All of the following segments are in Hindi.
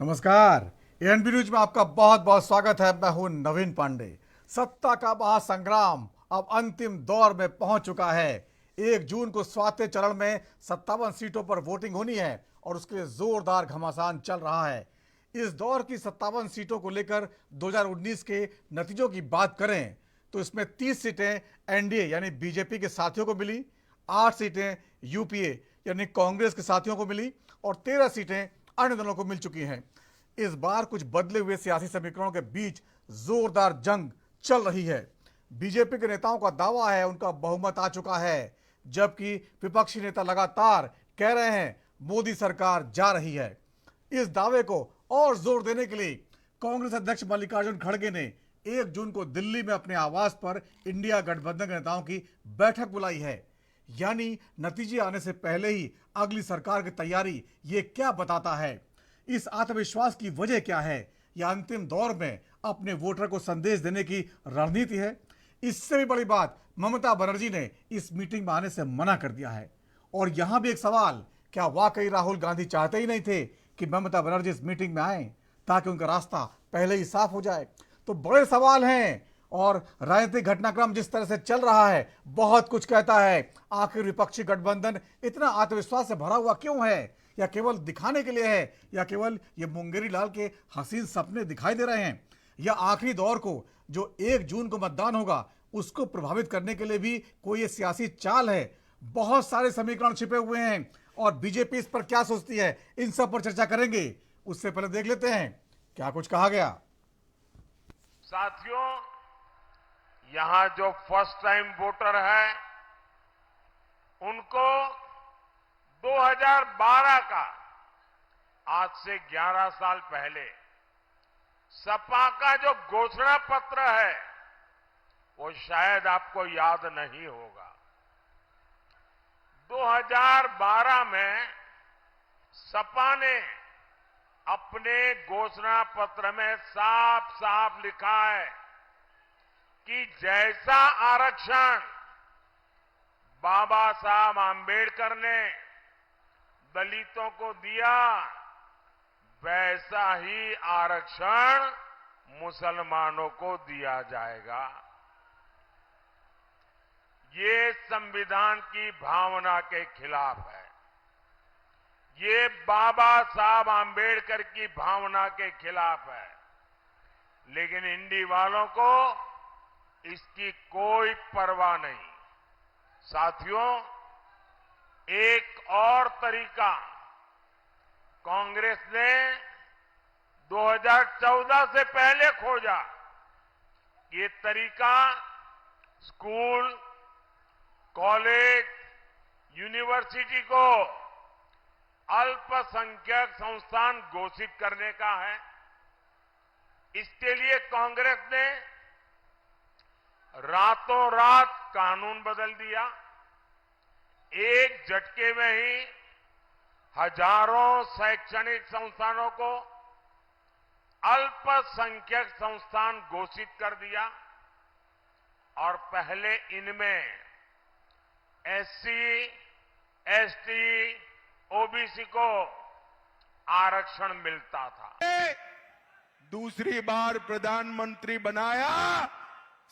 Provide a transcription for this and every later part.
नमस्कार। एएनबी न्यूज में आपका बहुत बहुत स्वागत है। मैं हूं नवीन पांडे। सत्ता का महासंग्राम अब अंतिम दौर में पहुंच चुका है। 1 जून को 7वें चरण में 57 सीटों पर वोटिंग होनी है और उसके लिए जोरदार घमासान चल रहा है। इस दौर की 57 सीटों को लेकर 2019 के नतीजों की बात करें तो इसमें 30 सीटें एनडीए यानी बीजेपी के साथियों को मिली, 8 सीटें यूपीए यानी कांग्रेस के साथियों को मिली और 13 सीटें अन्य दलों को मिल चुकी हैं। इस बार कुछ बदले हुए सियासी समीकरणों के बीच जोरदार जंग चल रही है। बीजेपी के नेताओं का दावा है उनका बहुमत आ चुका है, जबकि विपक्षी नेता लगातार कह रहे हैं मोदी सरकार जा रही है। इस दावे को और जोर देने के लिए कांग्रेस अध्यक्ष मल्लिकार्जुन खड़गे ने 1 जून को दिल्ली में अपने आवास पर इंडिया गठबंधन के नेताओं की बैठक बुलाई है। यानी नतीजे आने से पहले ही अगली सरकार की तैयारी ये क्या बताता है? इस आत्मविश्वास की वजह क्या है? यह अंतिम दौर में अपने वोटर को संदेश देने की रणनीति है। इससे भी बड़ी बात, ममता बनर्जी ने इस मीटिंग में आने से मना कर दिया है। और यहां भी एक सवाल, क्या वाकई राहुल गांधी चाहते ही नहीं थे कि ममता बनर्जी इस मीटिंग में आए ताकि उनका रास्ता पहले ही साफ हो जाए? तो बड़े सवाल हैं और राजनीतिक घटनाक्रम जिस तरह से चल रहा है बहुत कुछ कहता है। आखिर विपक्षी गठबंधन इतना आत्मविश्वास से भरा हुआ क्यों है? या केवल दिखाने के लिए है? या केवल ये मुंगेरी लाल के हसीन सपने दिखाई दे रहे हैं? या आखिरी दौर को जो 1 जून को मतदान होगा उसको प्रभावित करने के लिए भी कोई ये सियासी चाल है? बहुत सारे समीकरण छिपे हुए हैं और बीजेपी इस पर क्या सोचती है, इन सब पर चर्चा करेंगे। उससे पहले देख लेते हैं क्या कुछ कहा गया। साथियों, यहां जो फर्स्ट टाइम वोटर है उनको 2012 का, आज से 11 साल पहले सपा का जो घोषणा पत्र है वो शायद आपको याद नहीं होगा। 2012 में सपा ने अपने घोषणा पत्र में साफ साफ लिखा है कि जैसा आरक्षण बाबा साहब आंबेडकर ने दलितों को दिया वैसा ही आरक्षण मुसलमानों को दिया जाएगा। ये संविधान की भावना के खिलाफ है। ये बाबा साहब आंबेडकर की भावना के खिलाफ है। लेकिन इंडी वालों को इसकी कोई परवाह नहीं। साथियों, एक और तरीका कांग्रेस ने 2014 से पहले खोजा। ये तरीका स्कूल, कॉलेज, यूनिवर्सिटी को अल्पसंख्यक संस्थान घोषित करने का है। इसके लिए कांग्रेस ने रातों रात कानून बदल दिया। एक झटके में ही हजारों शैक्षणिक संस्थानों को अल्पसंख्यक संस्थान घोषित कर दिया और पहले इनमें एससी, एसटी, ओबीसी को आरक्षण मिलता था। दूसरी बार प्रधानमंत्री बनाया।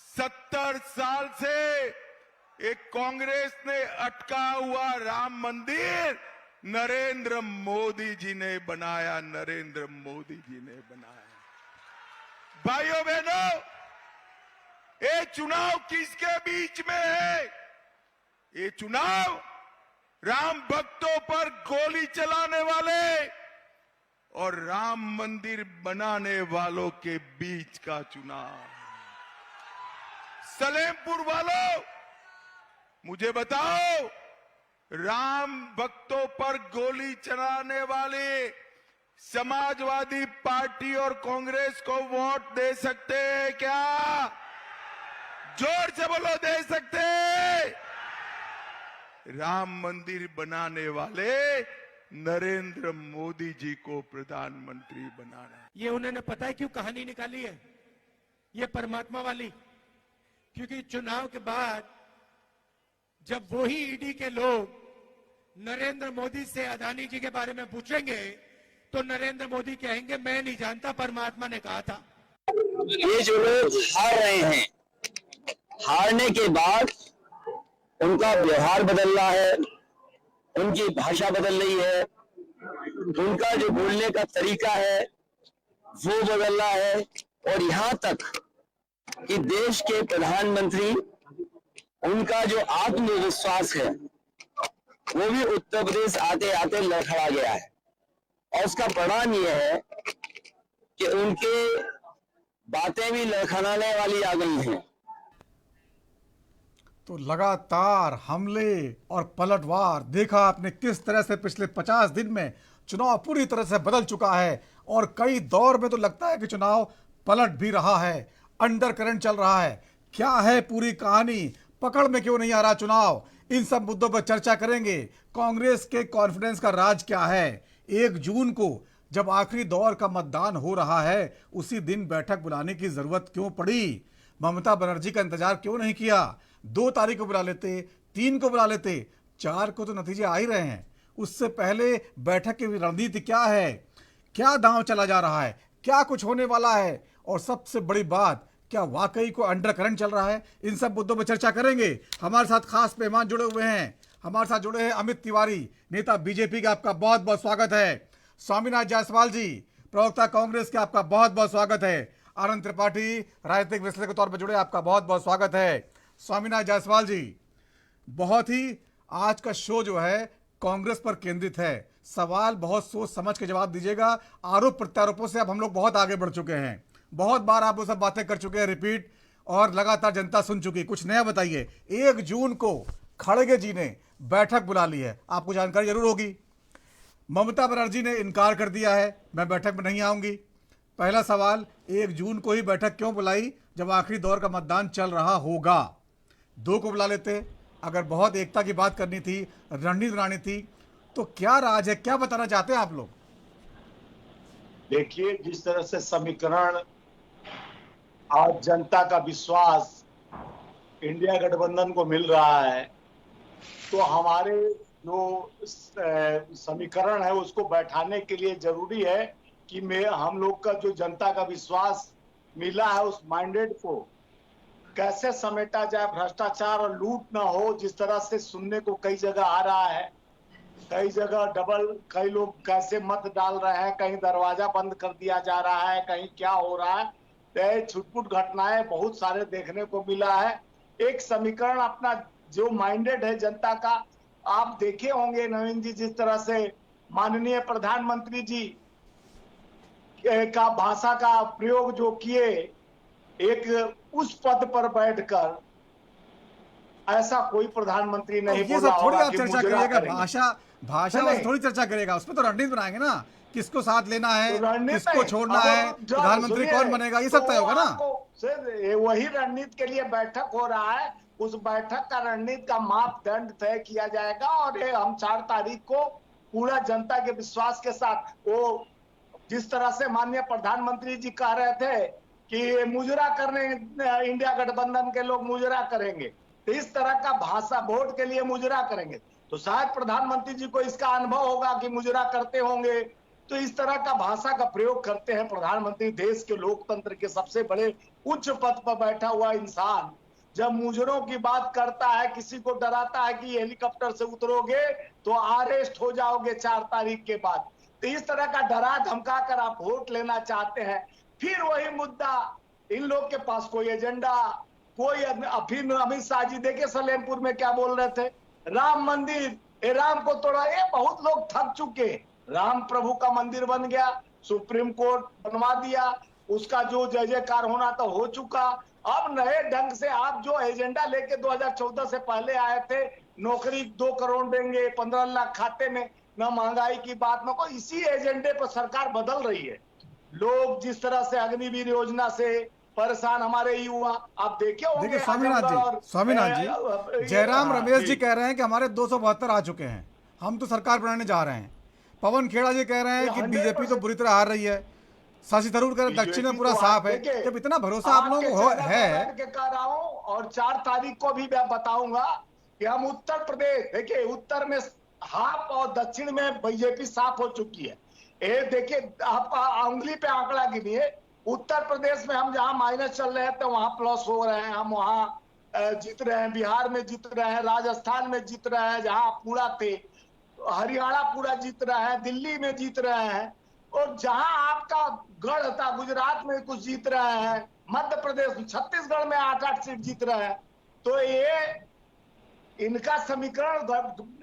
70 साल से एक कांग्रेस ने अटका हुआ राम मंदिर नरेंद्र मोदी जी ने बनाया। नरेंद्र मोदी जी ने बनाया। भाइयों बहनों, ये चुनाव किसके बीच में है? ये चुनाव राम भक्तों पर गोली चलाने वाले और राम मंदिर बनाने वालों के बीच का चुनाव। सलेमपुर वालों, मुझे बताओ, राम भक्तों पर गोली चलाने वाले समाजवादी पार्टी और कांग्रेस को वोट दे सकते हैं क्या? जोर से बोलो, दे सकते हैं? राम मंदिर बनाने वाले नरेंद्र मोदी जी को प्रधानमंत्री बनाना। ये उन्होंने पता है क्यों कहानी निकाली है? ये परमात्मा वाली। क्योंकि चुनाव के बाद जब वही ईडी के लोग नरेंद्र मोदी से अदानी जी के बारे में पूछेंगे तो नरेंद्र मोदी कहेंगे मैं नहीं जानता, परमात्मा ने कहा था। ये जो लोग हार रहे हैं, हारने के बाद उनका व्यवहार बदल रहा है, उनकी भाषा बदल रही है, उनका जो बोलने का तरीका है वो बदल रहा है, और यहाँ तक कि देश के प्रधानमंत्री, उनका जो आत्मविश्वास है वो भी उत्तर प्रदेश आते आते लड़खड़ा गया है। और उसका परिणाम यह है कि उनके बातें भी लड़खड़ाने वाली आ गई हैं। तो लगातार हमले और पलटवार देखा आपने किस तरह से पिछले 50 दिन में चुनाव पूरी तरह से बदल चुका है, और कई दौर में तो लगता है कि चुनाव पलट भी रहा है, अंडर करंट चल रहा है। क्या है पूरी कहानी, पकड़ में क्यों नहीं आ रहा चुनाव, इन सब मुद्दों पर चर्चा करेंगे। कांग्रेस के कॉन्फिडेंस का राज क्या है, 1 जून को जब आखिरी दौर का मतदान हो रहा है उसी दिन बैठक बुलाने की जरूरत क्यों पड़ी, ममता बनर्जी का इंतजार क्यों नहीं किया, 2 तारीख को बुला लेते, 3 को बुला लेते, 4 को तो नतीजे आ ही रहे हैं। उससे पहले बैठक की रणनीति क्या है, क्या दांव चला जा रहा है, क्या कुछ होने वाला है, और सबसे बड़ी बात क्या वाकई को अंडर करंट चल रहा है, इन सब मुद्दों पर चर्चा करेंगे। हमारे साथ खास मेहमान जुड़े हुए हैं, हमारे साथ जुड़े हैं अमित तिवारी, नेता बीजेपी का, आपका बहुत बहुत स्वागत है। स्वामीनाथ जायसवाल जी, प्रवक्ता कांग्रेस के, आपका बहुत बहुत स्वागत है। आनंद त्रिपाठी, राजनीतिक विश्लेषक के तौर पर जुड़े, आपका बहुत बहुत स्वागत है। स्वामीनाथ जायसवाल जी, बहुत ही आज का शो जो है कांग्रेस पर केंद्रित है, सवाल बहुत सोच समझ के जवाब दीजिएगा। आरोप प्रत्यारोपों से अब हम लोग बहुत आगे बढ़ चुके हैं, बहुत बार आप वो सब बातें कर चुके हैं रिपीट, और लगातार जनता सुन चुकी। कुछ नया बताइए। 1 जून को खड़गे जी ने बैठक बुला ली है, आपको जानकारी जरूर होगी। ममता बनर्जी ने इनकार कर दिया है, मैं बैठक में नहीं आऊंगी। पहला सवाल, 1 जून को ही बैठक क्यों बुलाई जब आखिरी दौर का मतदान चल रहा होगा? 2 को बुला लेते, अगर बहुत एकता की बात करनी थी, रणनीति बनानी थी, तो क्या राज है, क्या बताना चाहते हैं आप लोग? देखिए, जिस तरह से समीकरण आज जनता का विश्वास इंडिया गठबंधन को मिल रहा है, तो हमारे जो समीकरण है उसको बैठाने के लिए जरूरी है कि हम लोग का जो जनता का विश्वास मिला है उस मैंडेट को कैसे समेटा जाए, भ्रष्टाचार और लूट ना हो, जिस तरह से सुनने को कई जगह आ रहा है। कई जगह कई लोग कैसे मत डाल रहे हैं, कहीं दरवाजा बंद कर दिया जा रहा है, कहीं क्या हो रहा है, छुटपुट घटनाएं बहुत सारे देखने को मिला है। एक समीकरण अपना जो माइंडेड है जनता का, आप देखे होंगे नवीन जी, जिस तरह से माननीय प्रधानमंत्री जी का भाषा का प्रयोग जो किए, एक उस पद पर बैठकर ऐसा कोई प्रधानमंत्री नहीं बोला थोड़ी होगा आप कि चर्चा मुजरा करिएगा, करेंगे। भाषा में थोड़ी चर्चा करेगा, उसमें तो रणनीति बनाएंगे ना, किसको साथ लेना है, तो किसको छोड़ना है, प्रधानमंत्री कौन बनेगा, ये सब तय होगा ना। वही रणनीति के लिए बैठक हो रहा है, उस बैठक का रणनीति का मापदंड तय किया जाएगा, और हम 4 तारीख को पूरा जनता के विश्वास के साथ, वो जिस तरह से माननीय प्रधानमंत्री जी कह रहे थे कि मुजरा करने, इंडिया गठबंधन के लोग मुजरा करेंगे, तो इस तरह का भाषा, वोट के लिए मुजरा करेंगे, तो शायद प्रधानमंत्री जी को इसका अनुभव होगा कि मुजरा करते होंगे, तो इस तरह का भाषा का प्रयोग करते हैं प्रधानमंत्री। देश के लोकतंत्र के सबसे बड़े उच्च पद पर बैठा हुआ इंसान जब मुजरों की बात करता है, किसी को डराता है कि हेलीकॉप्टर से उतरोगे तो अरेस्ट हो जाओगे 4 तारीख के बाद, तो इस तरह का डरा धमका कर आप वोट लेना चाहते हैं। फिर वही मुद्दा, इन लोग के पास कोई एजेंडा, कोई अमित शाह जी देखे सलेमपुर में क्या बोल रहे थे, राम मंदिर, राम को तोड़ा, ये बहुत लोग थक चुके। राम प्रभु का मंदिर बन गया, सुप्रीम कोर्ट बनवा दिया, उसका जो जय जयकार होना था हो चुका। अब नए ढंग से आप जो एजेंडा लेके 2014 से पहले आए थे, नौकरी 2 करोड़ देंगे, 15 लाख खाते में, न महंगाई की बात न कोई, इसी एजेंडे पर सरकार बदल रही है। लोग जिस तरह से अग्निवीर योजना से परेशान हमारे युवा, आप देखे होंगे। देखिए स्वामीनाथ जी, जयराम रमेश जी कह रहे हैं कि हमारे 272 आ चुके हैं, हम तो सरकार बनाने जा रहे हैं। पवन खेड़ा जी कह रहे हैं कि बीजेपी तो बुरी तरह हार रही है। शशि थरूर कह रहे हैं दक्षिण में पूरा साफ है। जब इतना भरोसा आप लोगों को है, कह रहा हूं, और 4 तारीख को भी मैं बताऊंगा कि हम उत्तर प्रदेश, देखिए उत्तर में हाफ और दक्षिण में बीजेपी साफ हो चुकी है। ये देखिए, आप उंगली पे आंकड़ा गिनिए। उत्तर प्रदेश में हम जहां माइनस चल रहे हैं तो वहां प्लस हो रहे हैं, हम वहां जीत रहे हैं, बिहार में जीत रहे हैं, राजस्थान में जीत रहे हैं जहां पूरा थे, हरियाणा पूरा जीत रहा है, दिल्ली में जीत रहे हैं, और जहां आपका गढ़ था गुजरात में कुछ जीत रहे हैं, मध्य प्रदेश छत्तीसगढ़ में 8-8 सीट जीत रहे हैं। तो ये इनका समीकरण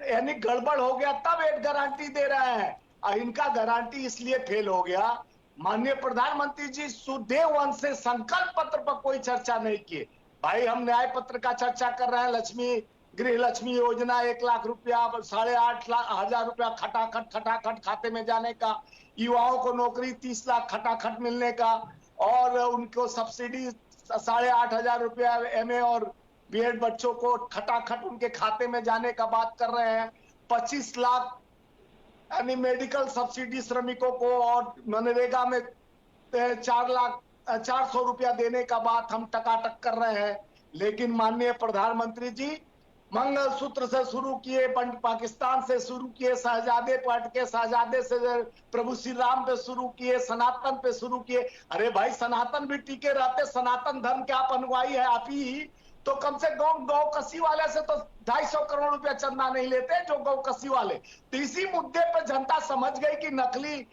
यानी गड़बड़ हो गया, तब एक गारंटी दे रहे हैं, और इनका गारंटी इसलिए फेल हो गया। माननीय प्रधानमंत्री जी सुदेव वंश से संकल्प पत्र पर कोई चर्चा नहीं किए। भाई हम न्याय पत्र का चर्चा कर रहे हैं, लक्ष्मी गृह लक्ष्मी योजना 1 लाख रुपया, 8,500 रुपया खटाखट खाते में जाने का, युवाओं को नौकरी 30 लाख खटाखट मिलने का, और उनको सब्सिडी 8,500 रुपया MA और बीएड बच्चों को खटाखट उनके खाते में जाने का बात कर रहे हैं। 25 लाख यानी मेडिकल सब्सिडी श्रमिकों को, और मनरेगा में 4,00,400 रुपया देने का बात हम टकाटक कर रहे हैं। लेकिन माननीय प्रधानमंत्री जी मंगलसूत्र से शुरू किए, पाकिस्तान से शुरू किए, शहजादे पट के शहजादे से प्रभु श्री राम पे शुरू किए, सनातन पे शुरू किए। अरे भाई सनातन भी टिके रहते, सनातन धर्म के आप अनुयायी है आप ही, तो कम से कम गौ कसी वाले से तो 250 करोड़ रुपया चंदा नहीं लेते जो गौ कसी वाले। तो इसी मुद्दे पर जनता समझ गई कि नकली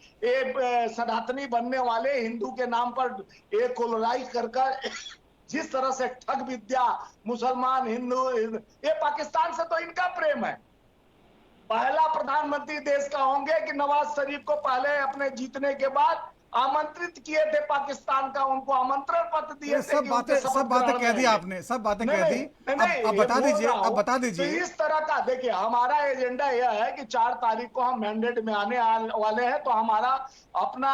सनातनी बनने वाले हिंदू के नाम पर एक कोलोनाइज कर जिस तरह से ठग विद्या मुसलमान हिंदू, ये पाकिस्तान से तो इनका प्रेम है। पहला प्रधानमंत्री देश का होंगे कि नवाज शरीफ को पहले अपने जीतने के बाद आमंत्रित किए थे पाकिस्तान का, उनको आमंत्रण पत्र दिए थे। सब बातें कह दी आपने, सब बातें कह दी। अब बता दीजिए। तो इस तरह का देखिए, हमारा एजेंडा यह है कि 4 तारीख को हम मैंडेट में आने वाले हैं। तो हमारा अपना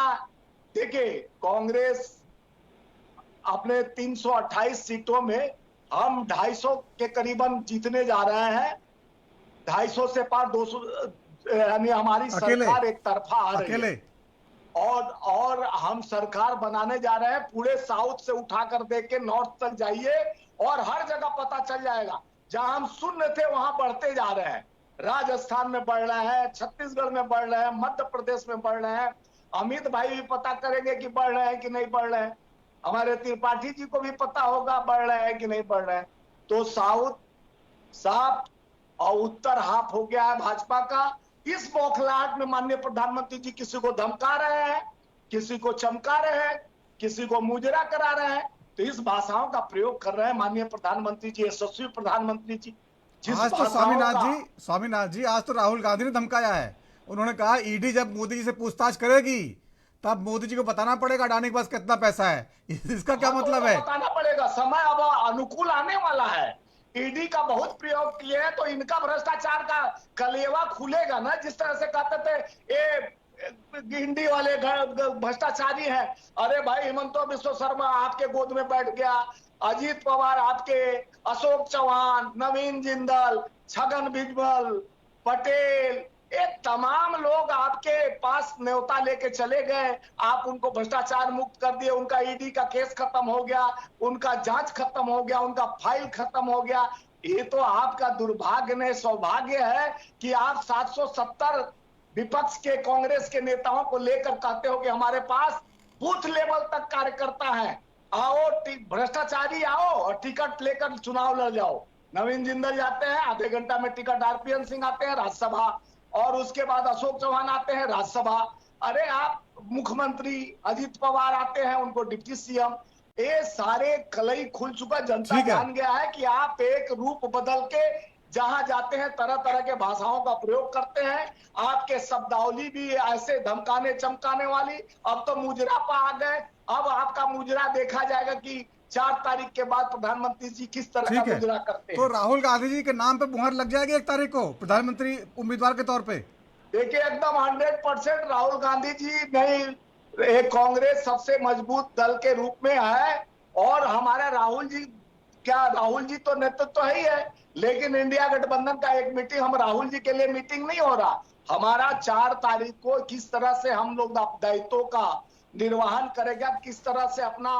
देखिए, कांग्रेस अपने 328 सीटों में हम 250 के करीबन जीतने जा रहे हैं। 250 से पार 200, यानी हमारी सरकार एक तरफा आ रही है। और हम सरकार बनाने जा रहे हैं। पूरे साउथ से उठाकर देख के नॉर्थ तक जाइए और हर जगह पता चल जाएगा, जहां हम शून्य थे वहां बढ़ते जा रहे हैं। राजस्थान में बढ़ रहे हैं, छत्तीसगढ़ में बढ़ रहे हैं, मध्य प्रदेश में बढ़ रहे हैं। अमित भाई भी पता करेंगे कि बढ़ रहे हैं कि नहीं बढ़ रहे हैं। हमारे त्रिपाठी जी को भी पता होगा बढ़ रहे हैं कि नहीं बढ़ रहे हैं। तो साउथ साफ और उत्तर हाफ हो गया है भाजपा का। इस बौखलाहट में माननीय प्रधानमंत्री जी किसी को धमका रहे हैं, किसी को चमका रहे हैं, किसी को मुजरा करा रहे हैं। तो इस भाषाओं का प्रयोग कर रहे हैं माननीय प्रधानमंत्री जी, यशस्वी प्रधानमंत्री जी। आज तो स्वामीनाथ जी आज तो राहुल गांधी ने धमकाया है। उन्होंने कहा ईडी जब मोदी जी से पूछताछ करेगी तब मोदी जी को बताना पड़ेगा अडानी के पास कितना पैसा है। इसका क्या मतलब है? बताना पड़ेगा, समय अब अनुकूल आने वाला है। ईडी का बहुत प्रयोग किए हैं तो इनका भ्रष्टाचार का कलेवा खुलेगा ना। जिस तरह से कहते थे ये गिंडी वाले भ्रष्टाचारी हैं, अरे भाई हिमंत बिस्व शर्मा आपके गोद में बैठ गया, अजीत पवार आपके, अशोक चौहान, नवीन जिंदल, छगन भुजबल, पटेल, ये तमाम लोग आपके पास न्योता लेके चले गए। आप उनको भ्रष्टाचार मुक्त कर दिए, उनका ईडी का केस खत्म हो गया, उनका जांच खत्म हो गया, उनका फाइल खत्म हो गया। ये तो आपका दुर्भाग्य नहीं सौभाग्य है कि आप 770 विपक्ष के कांग्रेस के नेताओं को लेकर कहते हो कि हमारे पास बूथ लेवल तक कार्यकर्ता है, आओ भ्रष्टाचारी आओ और टिकट लेकर चुनाव लड़ जाओ। नवीन जिंदल जाते हैं, आधे घंटा में टिकट RPN सिंह आते हैं राज्यसभा, और उसके बाद अशोक चौहान आते हैं राज्यसभा। अरे आप मुख्यमंत्री अजीत पवार आते हैं, उनको डिप्टी CM। ये सारे कलई खुल चुका, जनता जान गया है कि आप एक रूप बदल के जहां जाते हैं तरह तरह के भाषाओं का प्रयोग करते हैं। आपके शब्दावली भी ऐसे धमकाने चमकाने वाली। अब तो मुजरा पर आ गए, अब आपका मुजरा देखा जाएगा कि 4 तारीख के बाद प्रधानमंत्री जी किस तरह का मुजरा करते हैं। तो राहुल गांधी जी के नाम पे मुहर लग जाएगी 1 तारीख को प्रधानमंत्री उम्मीदवार के तौर पे? देखिए एकदम 100% राहुल गांधी जी नहीं, कांग्रेस सबसे मजबूत दल के रूप में है। और हमारे राहुल जी तो नेतृत्व ही है, लेकिन इंडिया गठबंधन का एक मीटिंग, हम राहुल जी के लिए मीटिंग नहीं हो रहा हमारा। 4 तारीख को किस तरह से हम लोग दायित्वों का निर्वहन करेगा, किस तरह से अपना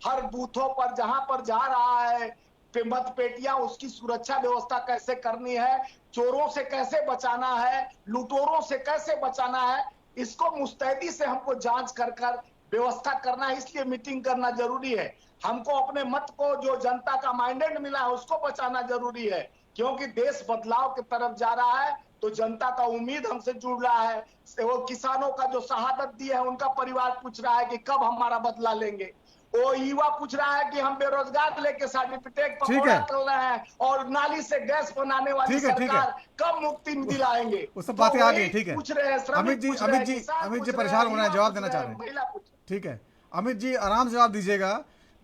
हर बूथों पर जहां पर जा रहा है मत पेटियां, उसकी सुरक्षा व्यवस्था कैसे करनी है, चोरों से कैसे बचाना है, लुटेरों से कैसे बचाना है, इसको मुस्तैदी से हमको जांच कर व्यवस्था करना है, इसलिए मीटिंग करना जरूरी है। हमको अपने मत को, जो जनता का माइंडेड मिला है, उसको बचाना जरूरी है, क्योंकि देश बदलाव की तरफ जा रहा है। तो जनता का उम्मीद हमसे जुड़ रहा है। वो किसानों का जो शहादत दी है, उनका परिवार पूछ रहा है कि कब हमारा बदला लेंगे। वो युवा पूछ रहा है कि हम बेरोजगार लेके सर्टिफिकेट पकौड़ा कर रहे हैं, और नाली से गैस बनाने वाली सरकार कब मुक्ति दिलाएंगे। वो सब बातें आ गई, ठीक है। पूछ रहे हैं अमित जी परेशान हो रहे हैं, जवाब देना चाह रहे हैं। महिला पूछ, ठीक है अमित जी, आराम से जवाब दीजिएगा।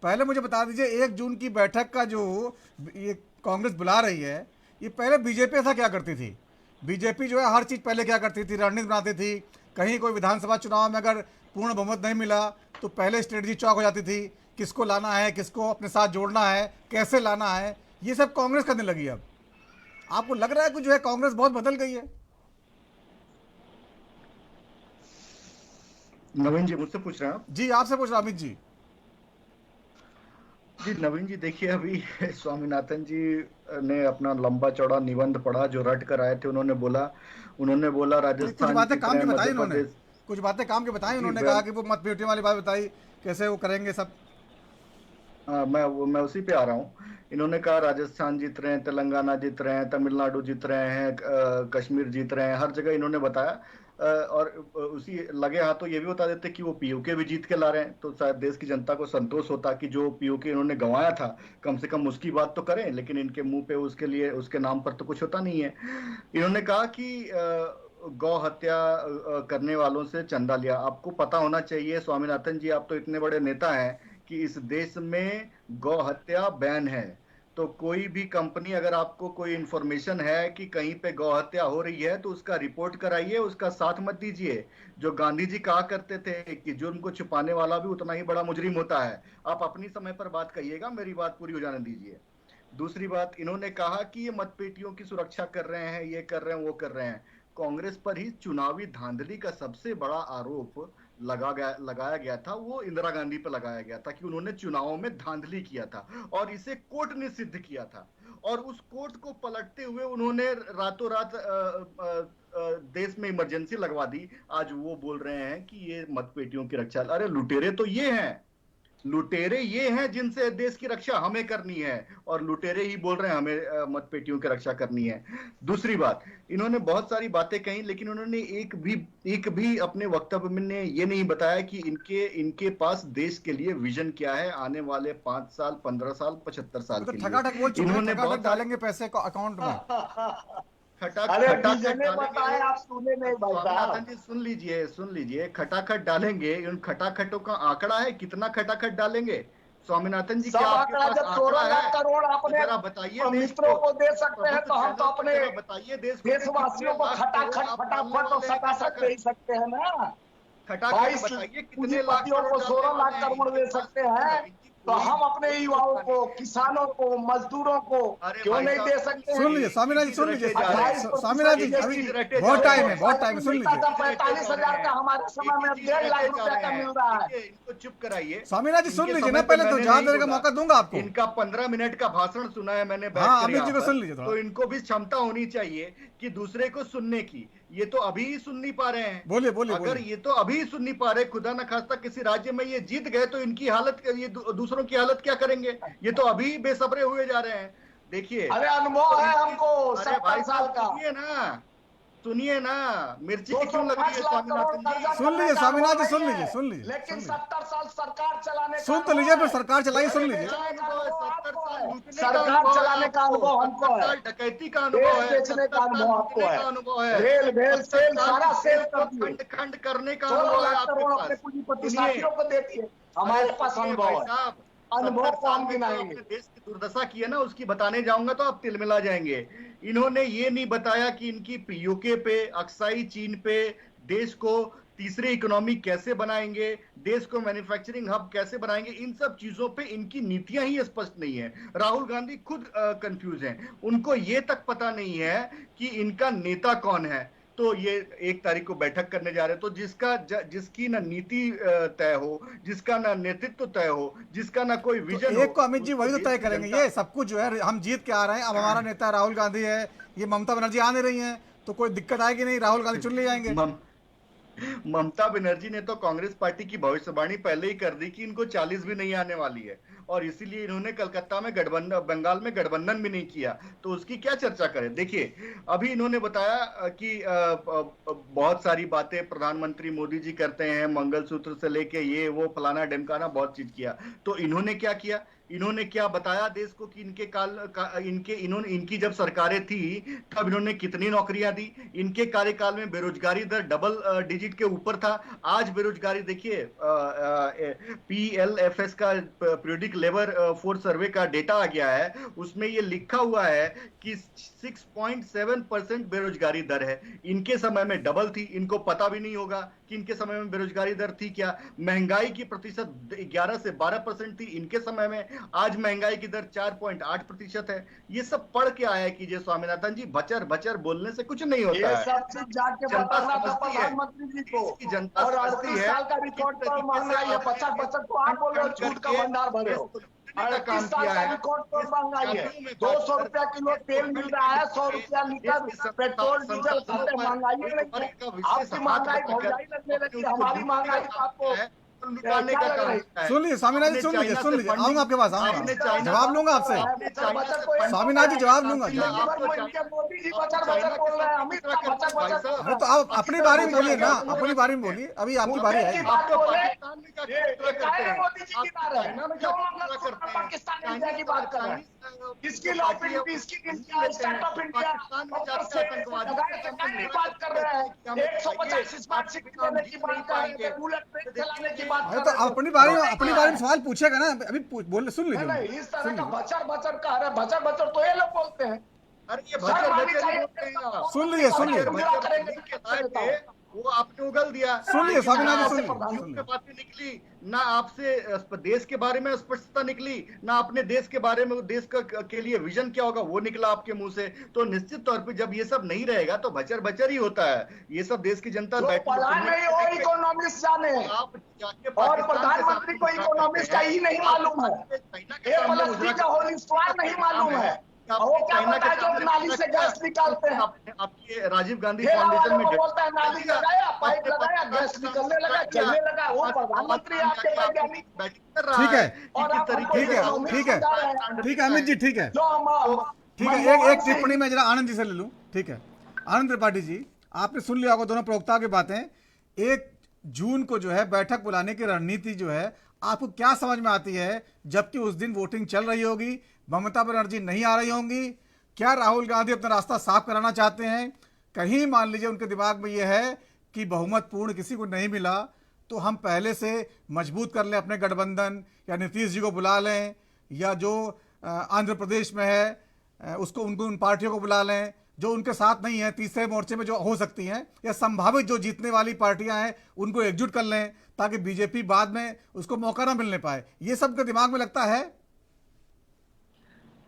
पहले मुझे बता दीजिए, 1 जून की बैठक का जो ये कांग्रेस बुला रही है, ये पहले बीजेपी ऐसा क्या करती थी? बीजेपी जो है हर चीज पहले क्या करती थी, रणनीति बनाती थी। कहीं कोई विधानसभा चुनाव में अगर पूर्ण बहुमत नहीं मिला तो पहले स्ट्रेटजी चौक हो जाती थी, किसको लाना है, किसको अपने साथ जोड़ना है, कैसे लाना है, ये सब कांग्रेस करने लगी। अब आपको लग रहा है कि जो है कांग्रेस बहुत बदल गई है? नवीन जी मुझसे पूछ रहे हैं आप? जी आपसे पूछ रहा अमित जी। जी नवीन जी, देखिए अभी स्वामीनाथन जी ने अपना लंबा चौड़ा निबंध पढ़ा जो रट कर आए थे। उन्होंने बोला राजस्थान, कुछ बातें काम की बताई उन्होंने, कुछ बातें काम की बताई उन्होंने, कहा कि वो मत पेटी वाली बात बताई, कैसे वो करेंगे सब। मैं उसी पे आ रहा हूँ। इन्होंने कहा राजस्थान जीत रहे हैं, तेलंगाना जीत रहे हैं, तमिलनाडु जीत रहे हैं, कश्मीर जीत रहे हैं, हर जगह इन्होंने बताया। और उसी लगे हाथों ये भी बता देते कि वो पीओके भी जीत के ला रहे हैं, तो शायद देश की जनता को संतोष होता कि जो पीओके इन्होंने गंवाया था कम से कम उसकी बात तो करें, लेकिन इनके मुंह पे उसके लिए, उसके नाम पर तो कुछ होता नहीं है। इन्होंने कहा कि गौ हत्या करने वालों से चंदा लिया। आपको पता होना चाहिए स्वामीनाथन जी, आप तो इतने बड़े नेता हैं कि इस देश में गौ हत्या बैन है। तो कोई भी कंपनी, अगर आपको कोई इंफॉर्मेशन है कि कहीं पे गौ हत्या हो रही है तो उसका रिपोर्ट कराइए, उसका साथ मत दीजिए। जो गांधी जी कहा करते थे कि जुर्म को छुपाने वाला भी उतना ही बड़ा मुजरिम होता है। आप अपनी समय पर बात कहिएगा, मेरी बात पूरी हो जाने दीजिए। दूसरी बात, इन्होंने कहा कि ये मतपेटियों की सुरक्षा कर रहे हैं, ये कर रहे हैं, वो कर रहे हैं। कांग्रेस पर ही चुनावी धांधली का सबसे बड़ा आरोप लगाया गया था, वो इंदिरा गांधी पर लगाया गया था कि उन्होंने चुनावों में धांधली किया था, और इसे कोर्ट ने सिद्ध किया था। और उस कोर्ट को पलटते हुए उन्होंने रातों रात देश में इमरजेंसी लगवा दी। आज वो बोल रहे हैं कि ये मतपेटियों की रक्षा। अरे लुटेरे तो ये हैं, लुटेरे ये हैं जिनसे देश की रक्षा हमें करनी है, और लुटेरे ही बोल रहे हैं हमें मतपेटियों की रक्षा करनी है। दूसरी बात, इन्होंने बहुत सारी बातें कही, लेकिन उन्होंने एक भी अपने वक्तव्य में ये नहीं बताया कि इनके पास देश के लिए विजन क्या है आने वाले 5 साल, 15 साल, 75 साल के लिए। ठगाठक बोल चुके हैं, ठगाठक डालेंगे पैसे को अकाउंट में। आप सुने नहीं भाई साहब। सुन लीजिए, खटाखट डालेंगे। उन खटाखटों का आंकड़ा है, कितना खटाखट डालेंगे स्वामीनाथन जी? क्या आपके पास जब 16 लाख करोड़ अपने बताइए मित्रों को दे सकते हैं, तो हम तो अपने बताइए देशवासियों को खटाखट फटाफट और सटासट दे ही सकते हैं ना। 22 पूंजीपतियों को 16 लाख करोड़ दे सकते हैं, तो हम अपने युवाओं को, किसानों को, मजदूरों को क्यों नहीं दे सकते? सुन लीजिए स्वामीनाथ जी, सुन लीजिए स्वामीनाथ जी, अभी बहुत टाइम है, सुन लीजिए। 45,000 का हमारे समय में 1.5 लाख रुपया का मिल रहा है। इनको चुप कराइए स्वामीनाथ जी, सुन लीजिए ना, पहले तो जवाब देने का मौका दूंगा आपको। इनका 15 मिनट का भाषण सुना है मैंने, हाँ अमित जी को सुन लीजिए थोड़ा। तो इनको भी क्षमता होनी चाहिए कि दूसरे को सुनने की। ये तो अभी ही सुन नहीं पा रहे हैं। बोलिए। अगर ये तो अभी ही सुन नहीं पा रहे, खुदा न खास्ता किसी राज्य में ये जीत गए तो इनकी हालत, ये दूसरों की हालत क्या करेंगे? ये तो अभी ही बेसब्रे हुए जा रहे हैं। देखिए, अरे अनुभव है हमको 70 साल का। सुनिए ना, मिर्ची की क्यों लग रही है स्वामीनाथन जी? सुन लीजिए स्वामीनाथ जी, सुन लीजिए। लेकिन 70 साल सरकार चलाने, सुन तो लीजिए, फिर सरकार चलाइए, सुन लीजिए। सरकार चलाने का अनुभव हमको है, डकैती का अनुभव है, बेचने का अनुभव है, रेल भेल सेल सारा सेल कर दिए, खंड करने का 16 अनुभव है लाख करोड़ अपने आपके पूंजीपति साथियों को देती है। हमारे पास अनुभव है, अनुभव को हम गिनाएंगे। देश की दुर्दशा की है ना, उसकी बताने जाऊंगा तो आप तिलमिला जाएंगे। इन्होंने ये नहीं बताया कि इनकी पीओके पे, अक्साई चीन पे देश को तीसरी इकोनॉमी कैसे बनाएंगे, देश को मैन्युफैक्चरिंग हब कैसे बनाएंगे। इन सब चीजों पे इनकी नीतियां ही स्पष्ट नहीं है। राहुल गांधी खुद कंफ्यूज हैं, उनको ये तक पता नहीं है कि इनका नेता कौन है। तो ये 1 तारीख को बैठक करने जा रहे हैं, तो जिसकी ना नीति तय हो, जिसका ना नेतृत्व तय हो, जिसका ना कोई विजन हो, एक को अमित जी वही तो तय करेंगे। ये सब कुछ जो है हम जीत के आ रहे हैं, अब हमारा नेता राहुल गांधी है, ये ममता बनर्जी आ नहीं रही है, तो कोई दिक्कत आएगी नहीं, राहुल गांधी चुन ले जाएंगे। ममता बनर्जी ने तो कांग्रेस पार्टी की भविष्यवाणी पहले ही कर दी कि इनको 40 भी नहीं आने वाली है, और इसीलिए इन्होंने कलकत्ता में गठबंधन, बंगाल में गठबंधन भी नहीं किया, तो उसकी क्या चर्चा करें। देखिए, अभी इन्होंने बताया कि बहुत सारी बातें प्रधानमंत्री मोदी जी करते हैं, मंगलसूत्र से लेके ये वो फलाना ढिमकाना बहुत चीज किया। तो इन्होंने क्या किया, इन्होंने क्या बताया देश को कि इनकी जब सरकारें थी तब इन्होंने कितनी नौकरियां दी। इनके कार्यकाल में बेरोजगारी दर डबल डिजिट के ऊपर था। आज बेरोजगारी देखिए, PLFS का पीरियडिक लेबर फोर्स सर्वे का डेटा आ गया है, उसमें ये लिखा हुआ है कि 6.7% बेरोजगारी दर है। इनके समय में डबल थी, इनको पता भी नहीं होगा कि इनके समय में बेरोजगारी दर थी क्या। महंगाई की प्रतिशत 11 से 12% थी इनके समय में, आज महंगाई की दर 4.8% है। ये सब पढ़ के आया है कीजिए स्वामीनाथन जी, बचर बचर बोलने से कुछ नहीं होता ये है। सब चीज जाके बताना था प्रधानमंत्री जी को। जनता और समझती 38 है साल का रिकॉर्ड पर महंगाई है, 50 तो आप बोल रहे हो झूठ का भंडार भरे हो। 38 साल का रिकॉर्ड पर महंगाई है, 200 रुपया किलो तेल मिल रहा है, 100 रुपया लीटर पेट्रोल डीजल खाते, महंगाई नहीं है। आपकी महंगाई भौजाई लगने लगी, हमारी महंगाई तो आपको लुटाने का काम है। सुन लीजिए स्वामीनाथ जी, सुन लीजिए, आऊंगा आपके पास, आऊंगा, जवाब लूंगा आपसे। स्वामीनाथ जी जवाब लूंगा। मोदी जी बचर बचर बोल रहे हैं, अमित शाह बचर बचर। अरे तो आप अपनी बारे में बोलिए ना, अपनी बारे में बोलिए, अभी आपकी बारी है। मोदी जी की बात है, क्यों पाकिस्तान इंडिया की बात कर रहे हैं? इसकी लॉ इसकी इंडिया, स्टार्ट ऑफ इंडिया की बात कर रहे हैं, 150 स्मार्ट सिटी देने की बात कर रहे हैं, बुलेट ट्रेन चलाने की बात अरे कर तो रहे हैं। अपनी बारे में सवाल पूछेगा ना, अभी बोल, सुन लीजिए। नहीं, इस तरह का बचर बचर कह रहे हैं, बचर बचर तो ये लोग बोलते हैं। अरे ये बचर बचर ही बोलते हैं आप। सुन लीजिए, वो आपने उगल दिया। सुनिए स्वामीनाथ जी, सुनिए। बातें निकली ना, आपसे देश के बारे में स्पष्टता निकली ना, अपने देश के बारे में, देश का के लिए विजन क्या होगा वो निकला आपके मुंह से। तो निश्चित तौर पे जब ये सब नहीं रहेगा तो बचर बचर ही होता है। ये सब देश की जनता इकोनॉमिक्स जाने, आप जाके और प्रधानमंत्री को इकोनॉमिक्स का ही नहीं मालूम है, नहीं मालूम है। वो क्या पता है जो नाली से गैस निकालते हैं? आपके राजीव गांधी फाउंडेशन में बोलता है नाली लगाया, पाइप लगाया, गैस निकलने लगा, चलने लगा। वो प्रधानमंत्री आपके वैज्ञानिक ठीक है, ठीक है अमित जी, ठीक है, एक टिप्पणी मैं जरा आनंद जी से ले लूं। ठीक है आनंद त्रिपाठी जी, आपने सुन लिया होगा दोनों प्रवक्ताओं की बातें। 1 जून को जो है बैठक बुलाने की रणनीति जो है आपको क्या समझ में आती है, जबकि उस दिन वोटिंग चल रही होगी, ममता बनर्जी नहीं आ रही होंगी? क्या राहुल गांधी अपना रास्ता साफ कराना चाहते हैं? कहीं मान लीजिए उनके दिमाग में यह है कि बहुमत पूर्ण किसी को नहीं मिला तो हम पहले से मजबूत कर लें अपने गठबंधन, या नीतीश जी को बुला लें, या जो आंध्र प्रदेश में है उसको, उन पार्टियों को बुला लें जो उनके साथ नहीं है, तीसरे मोर्चे में जो हो सकती हैं, या संभावित जो जीतने वाली पार्टियां हैं उनको एकजुट कर लें ताकि बीजेपी बाद में उसको मौका ना मिलने पाए। ये सब के दिमाग में लगता है।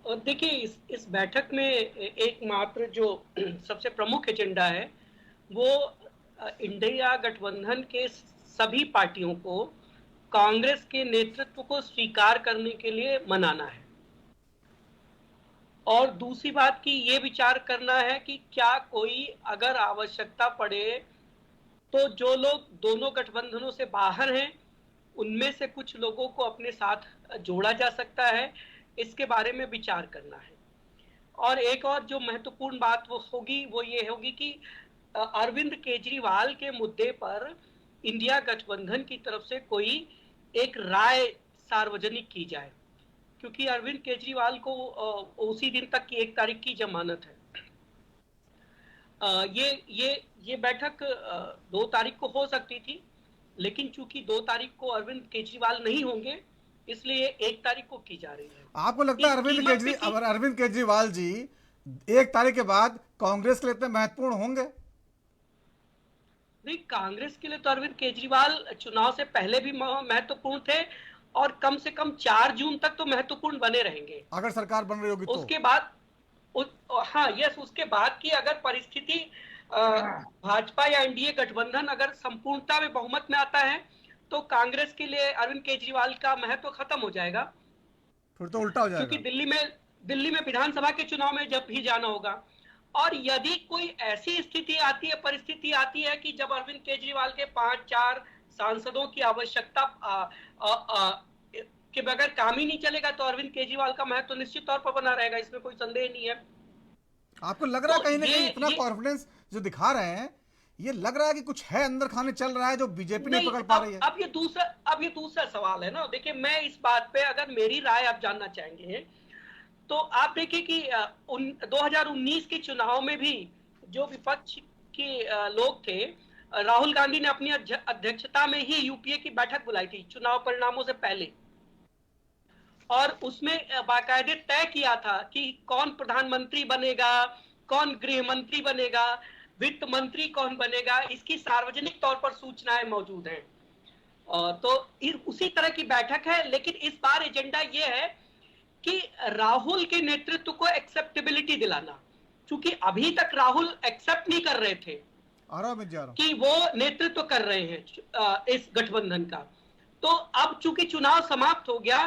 और देखिए इस बैठक में एकमात्र जो सबसे प्रमुख एजेंडा है वो इंडिया गठबंधन के सभी पार्टियों को कांग्रेस के नेतृत्व को स्वीकार करने के लिए मनाना है, और दूसरी बात की ये विचार करना है कि क्या कोई अगर आवश्यकता पड़े तो जो लोग दोनों गठबंधनों से बाहर हैं उनमें से कुछ लोगों को अपने साथ जोड़ा जा सकता है, इसके बारे में विचार करना है। और एक और जो महत्वपूर्ण बात वो होगी वो ये होगी कि अरविंद केजरीवाल के मुद्दे पर इंडिया गठबंधन की तरफ से कोई एक राय सार्वजनिक की जाए, क्योंकि अरविंद केजरीवाल को उसी दिन तक की 1 तारीख की जमानत है। ये बैठक 2 तारीख को हो सकती थी, लेकिन चूंकि 2 तारीख को अरविंद केजरीवाल नहीं होंगे इसलिए 1 तारीख को की जा रही है। आपको लगता है अरविंद केजरीवाल जी 1 तारीख के बाद कांग्रेस के लिए इतने महत्वपूर्ण होंगे? नहीं, कांग्रेस के लिए तो अरविंद केजरीवाल चुनाव से पहले भी महत्वपूर्ण थे और कम से कम 4 जून तक तो महत्वपूर्ण बने रहेंगे अगर सरकार बन रही होगी तो। उसके बाद उसके बाद की अगर परिस्थिति भाजपा या एनडीए गठबंधन अगर संपूर्णता में बहुमत में आता है तो कांग्रेस के लिए अरविंद केजरीवाल का महत्व खत्म हो जाएगा, फिर तो उल्टा हो जाएगा। क्योंकि दिल्ली में विधानसभा के चुनाव में जब भी जाना होगा और यदि कोई ऐसी स्थिति आती है, परिस्थिति आती है कि जब अरविंद केजरीवाल के 5-4 सांसदों की आवश्यकता के बगैर काम ही नहीं चलेगा, तो अरविंद केजरीवाल का महत्व निश्चित तौर पर बना रहेगा, इसमें कोई संदेह नहीं है। आपको लग रहा है तो कहीं ना कहीं ये इतना कॉन्फिडेंस जो दिखा रहे हैं, ये लग रहा है कि कुछ है अंदर खाने चल रहा है जो बीजेपी नहीं पकड़ पा रही है? अब ये दूसरा सवाल है ना। देखिए, मैं इस बात पे अगर मेरी राय आप जानना चाहेंगे तो आप देखिए कि 2019 के चुनाव में भी जो विपक्ष के लोग थे, राहुल गांधी ने अपनी अध्यक्षता में ही यूपीए की बैठक बुलाई थी चुनाव परिणामों से पहले, और उसमें बाकायदे तय किया था कि कौन प्रधानमंत्री बनेगा, कौन गृह मंत्री बनेगा, वित्त मंत्री कौन बनेगा, इसकी सार्वजनिक तौर पर सूचनाएं मौजूद हैं। तो उसी तरह की बैठक है, लेकिन इस बार एजेंडा यह है कि राहुल के नेतृत्व को एक्सेप्टेबिलिटी दिलाना, क्योंकि अभी तक राहुल एक्सेप्ट नहीं कर रहे थे कि वो नेतृत्व कर रहे हैं इस गठबंधन का। तो अब चूंकि चुनाव समाप्त हो गया,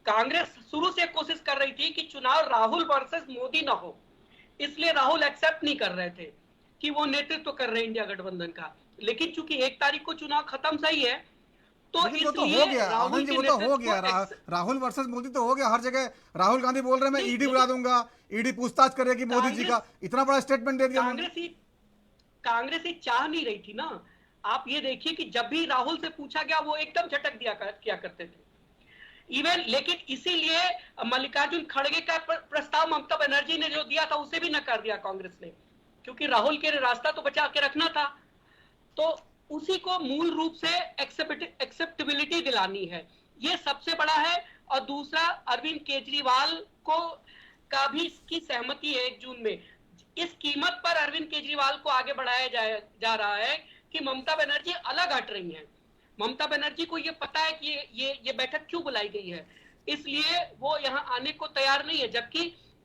कांग्रेस शुरू से कोशिश कर रही थी कि चुनाव राहुल वर्सेस मोदी ना हो, इसलिए राहुल एक्सेप्ट नहीं कर रहे थे कि वो नेतृत्व कर रहे हैं इंडिया गठबंधन का। लेकिन चूंकि 1 तारीख को चुनाव खत्म सही है, तो इसलिए वो तो हो गया आनंद जी, वो तो हो गया। राहुल वर्सेस मोदी तो हो गया, हर जगह राहुल गांधी बोल रहे हैं मैं ईडी बुला दूंगा, ईडी पूछताछ करेगी मोदी जी का, इतना बड़ा स्टेटमेंट दे दिया। कांग्रेस ही चाह नहीं रही थी ना। आप ये देखिए कि जब भी राहुल से पूछा गया वो एकदम झटक किया करते थे इवन। लेकिन इसीलिए मल्लिकार्जुन खड़गे का प्रस्ताव ममता बनर्जी ने जो दिया था उसे भी नकार दिया कांग्रेस ने, क्योंकि राहुल के रास्ता तो बचा के रखना था। तो उसी को मूल रूप से एक्सेप्टेबिलिटी दिलानी है, ये सबसे बड़ा है। और दूसरा, अरविंद केजरीवाल को का भी इसकी सहमति है 1 जून में। इस कीमत पर अरविंद केजरीवाल को आगे बढ़ाया जा रहा है कि ममता बनर्जी अलग हट रही हैं। ममता बनर्जी को ये पता है कि ये बैठक क्यों बुलाई गई है, इसलिए वो यहाँ आने को तैयार नहीं है। जबकि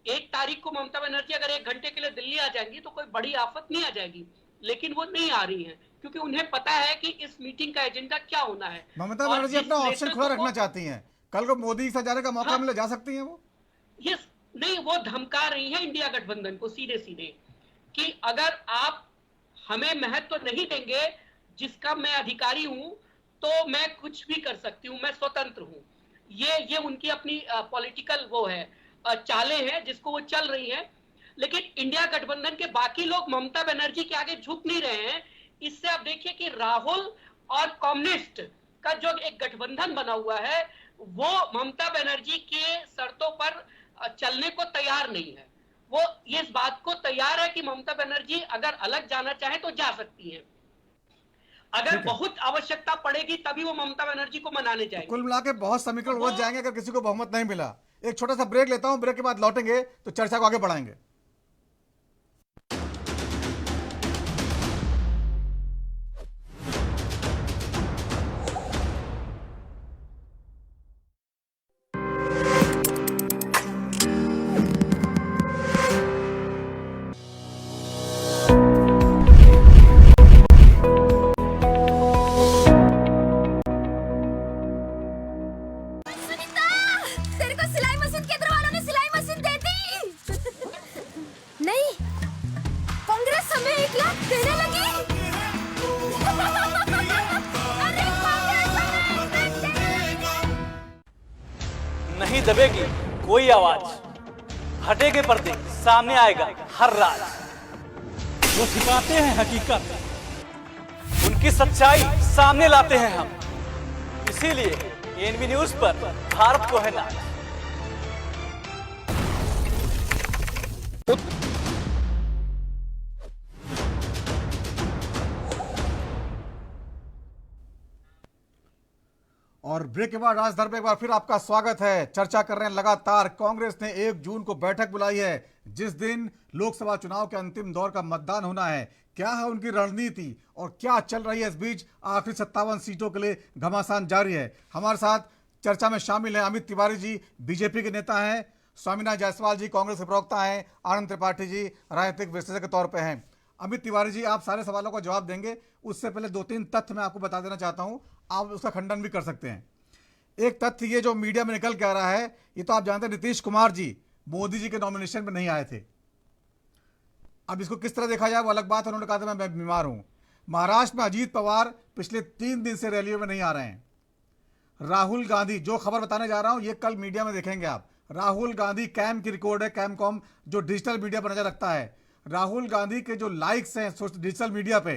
1 तारीख को ममता बनर्जी अगर 1 घंटे के लिए दिल्ली आ जाएंगी तो कोई बड़ी आफत नहीं आ जाएगी, लेकिन वो नहीं आ रही है क्योंकि उन्हें पता है कि इस मीटिंग का एजेंडा क्या होना है। ममता बनर्जी अपना ऑप्शन खुला रखना चाहती हैं, कल को मोदी के साथ जाने का मौका मिले जा सकती हैं वो। ये नहीं, वो धमका रही है इंडिया गठबंधन को सीधे सीधे कि अगर आप हमें महत्व तो नहीं देंगे जिसका मैं अधिकारी हूं, तो मैं कुछ भी कर सकती हूं, मैं स्वतंत्र हूं। ये उनकी अपनी पॉलिटिकल वो है, चालें हैं जिसको वो चल रही हैं। लेकिन इंडिया गठबंधन के बाकी लोग ममता बनर्जी के आगे झुक नहीं रहे हैं। इससे आप देखिए कि राहुल और कम्युनिस्ट का जो एक गठबंधन बना हुआ है वो ममता बनर्जी के शर्तों पर चलने को तैयार नहीं है। वो ये इस बात को तैयार है कि ममता बनर्जी अगर अलग जाना चाहे तो जा सकती है, अगर बहुत आवश्यकता पड़ेगी तभी वो ममता बनर्जी को मनाने जाएंगे। कुल मिला के बहुत समीकरण उलझ जाएंगे अगर किसी को बहुमत नहीं मिला। एक छोटा सा ब्रेक लेता हूं, ब्रेक के बाद लौटेंगे तो चर्चा को आगे बढ़ाएंगे। नहीं दबेगी कोई आवाज, हटेगे पर्दे सामने आएगा हर राज। वो छिपाते हैं हकीकत, उनकी सच्चाई सामने लाते हैं हम, इसीलिए एनबी न्यूज पर भारत को है नाज। और ब्रेक के बाद राजधर में एक बार फिर आपका स्वागत है। चर्चा कर रहे हैं लगातार, कांग्रेस ने 1 जून को बैठक बुलाई है जिस दिन लोकसभा चुनाव के अंतिम दौर का मतदान होना है। क्या है उनकी रणनीति और क्या चल रही है इस बीच? आखिरी 57 सीटों के लिए घमासान जारी है। हमारे साथ चर्चा में शामिल हैं अमित तिवारी जी, बीजेपी के नेता हैं, स्वामीनाथ जायसवाल जी कांग्रेस के प्रवक्ता हैं, आनंद त्रिपाठी जी राजनीतिक विश्लेषक के तौर पर हैं। अमित तिवारी जी, आप सारे सवालों का जवाब देंगे, उससे पहले 2-3 तथ्य मैं आपको बता देना चाहता हूं, आप उसका खंडन भी कर सकते हैं। एक तथ्य ये जो मीडिया में निकल के आ रहा है, ये तो आप जानते हैं नीतीश कुमार जी मोदी जी के नॉमिनेशन में नहीं आए थे। अब इसको किस तरह देखा जाए वो अलग बात है। उन्होंने कहा था मैं बीमार हूं। महाराष्ट्र में अजीत पवार पिछले 3 दिन से रैलियों में नहीं आ रहे हैं। राहुल गांधी, जो खबर बताने जा रहा हूं ये कल मीडिया में देखेंगे आप। राहुल गांधी, कैम की रिकॉर्ड है, कैमकॉम जो डिजिटल मीडिया पर नजर रखता है, राहुल गांधी के जो लाइक्स हैं डिजिटल मीडिया पे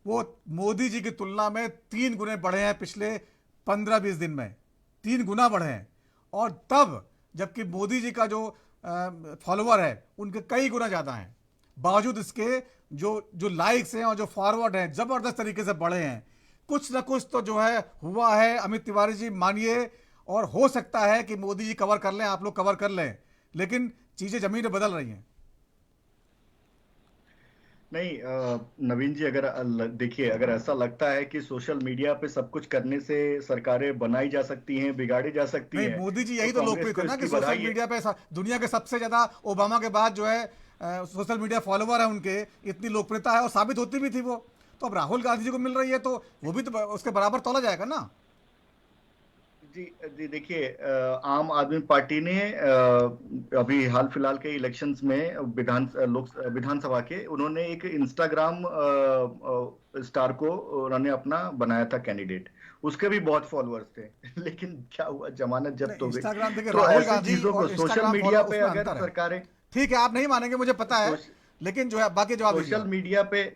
वो मोदी जी की तुलना में 3 गुने बढ़े हैं पिछले 15-20 दिन में, 3 गुना बढ़े हैं। और तब जबकि मोदी जी का जो फॉलोवर है उनके कई गुना ज़्यादा हैं, बावजूद इसके जो लाइक्स हैं और जो फॉरवर्ड हैं ज़बरदस्त तरीके से बढ़े हैं। कुछ ना कुछ तो जो है हुआ है, अमित तिवारी जी मानिए, और हो सकता है कि मोदी जी कवर कर लें, आप लोग कवर कर लें, लेकिन चीज़ें ज़मीन में बदल रही हैं। नहीं नवीन जी, अगर देखिए, अगर ऐसा लगता है कि सोशल मीडिया पे सब कुछ करने से सरकारें बनाई जा सकती हैं, बिगाड़ी जा सकती हैं, मोदी जी यही तो लोकप्रिय थे ना कि सोशल मीडिया पे दुनिया के सबसे ज्यादा ओबामा के बाद जो है सोशल मीडिया फॉलोवर है उनके, इतनी लोकप्रियता है और साबित होती भी थी वो। तो अब राहुल गांधी जी को मिल रही है तो वो भी तो उसके बराबर तोला जाएगा ना। जी देखिए, आम आदमी पार्टी ने अभी हाल फिलहाल के इलेक्शंस में विधानसभा के उन्होंने एक इंस्टाग्राम स्टार को उन्होंने अपना बनाया था कैंडिडेट, उसके भी बहुत फॉलोअर्स थे, लेकिन क्या हुआ, जमानत जब्त हो गई। तो ऐसी चीजों को सोशल मीडिया पे अगर सरकारें, ठीक है आप नहीं मानेंगे मुझे पता है, लेकिन जो है बाकी जवाब सोशल मीडिया पे,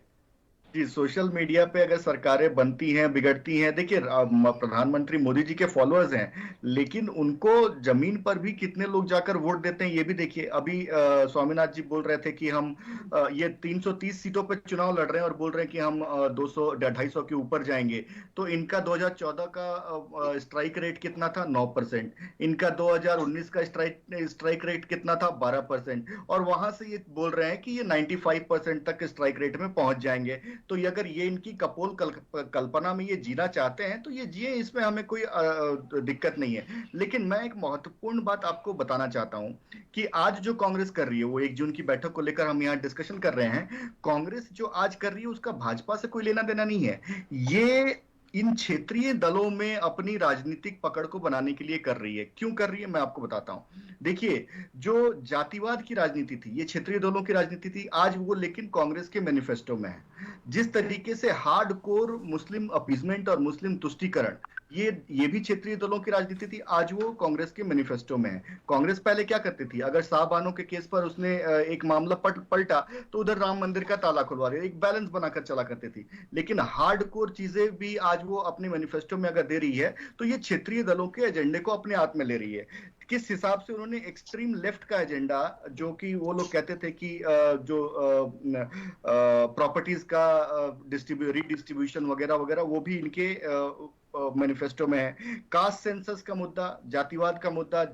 जी सोशल मीडिया पे अगर सरकारें बनती हैं, बिगड़ती हैं, देखिए प्रधानमंत्री मोदी जी के फॉलोअर्स हैं, लेकिन उनको जमीन पर भी कितने लोग जाकर वोट देते हैं ये भी देखिए। अभी स्वामीनाथ जी बोल रहे थे कि हम ये 330 सीटों पर चुनाव लड़ रहे हैं और बोल रहे हैं कि हम 200-250 के ऊपर जाएंगे। तो इनका 2014 का स्ट्राइक रेट कितना था? 9%। इनका 2019 का स्ट्राइक रेट कितना था? 12%। और वहां से ये बोल रहे हैं कि ये 95% तक स्ट्राइक रेट में पहुंच जाएंगे। तो ये अगर ये इनकी कपोल कल्पना में ये जीना चाहते हैं तो ये जिए, इसमें हमें कोई दिक्कत नहीं है। लेकिन मैं एक महत्वपूर्ण बात आपको बताना चाहता हूं कि आज जो कांग्रेस कर रही है, वो 1 जून की बैठक को लेकर हम यहाँ डिस्कशन कर रहे हैं, कांग्रेस जो आज कर रही है उसका भाजपा से कोई लेना देना नहीं है। ये इन क्षेत्रीय दलों में अपनी राजनीतिक पकड़ को बनाने के लिए कर रही है। क्यों कर रही है मैं आपको बताता हूं। देखिए, जो जातिवाद की राजनीति थी, ये क्षेत्रीय दलों की राजनीति थी, आज वो लेकिन कांग्रेस के मैनिफेस्टो में है। जिस तरीके से हार्डकोर मुस्लिम अपीजमेंट और मुस्लिम तुष्टीकरण, ये भी क्षेत्रीय दलों की राजनीति थी, आज वो कांग्रेस के मैनिफेस्टो में है। कांग्रेस पहले क्या करती थी, अगर शाहबानो के केस पर उसने एक मामला पलटा तो उधर राम मंदिर का ताला खुलवा रही, एक बैलेंस बनाकर चला करती थी। लेकिन हार्डकोर चीजें भी आज वो अपने मैनिफेस्टो में अगर दे रही है तो ये क्षेत्रीय दलों के एजेंडे को अपने हाथ में ले रही है। किस हिसाब से उन्होंने एक्सट्रीम लेफ्ट का एजेंडा, जो कि वो लोग कहते थे कि जो प्रॉपर्टीज का रीडिस्ट्रीब्यूशन वगैरह वगैरह, वो भी इनके मैनिफेस्टो में है। कास्ट सेंसस का मुद्दा, जातिवाद का मुद्दा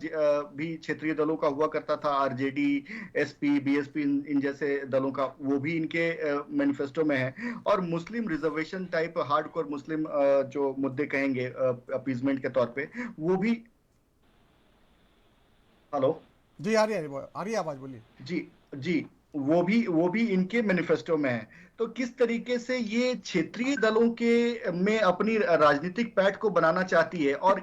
भी क्षेत्रीय दलों का हुआ करता था, आरजेडी, एसपी, बीएसपी इन जैसे दलों का, वो भी इनके मैनिफेस्टो में है। और मुस्लिम रिजर्वेशन टाइप हार्डकोर मुस्लिम जो मुद्दे कहेंगे अपीजमेंट के तौर पे, वो भी, हेलो जी आ रही है आवाज, बोलिए। जी वो भी इनके मैनिफेस्टो में है। तो किस तरीके से ये क्षेत्रीय दलों के में अपनी राजनीतिक पैठ को बनाना चाहती है। और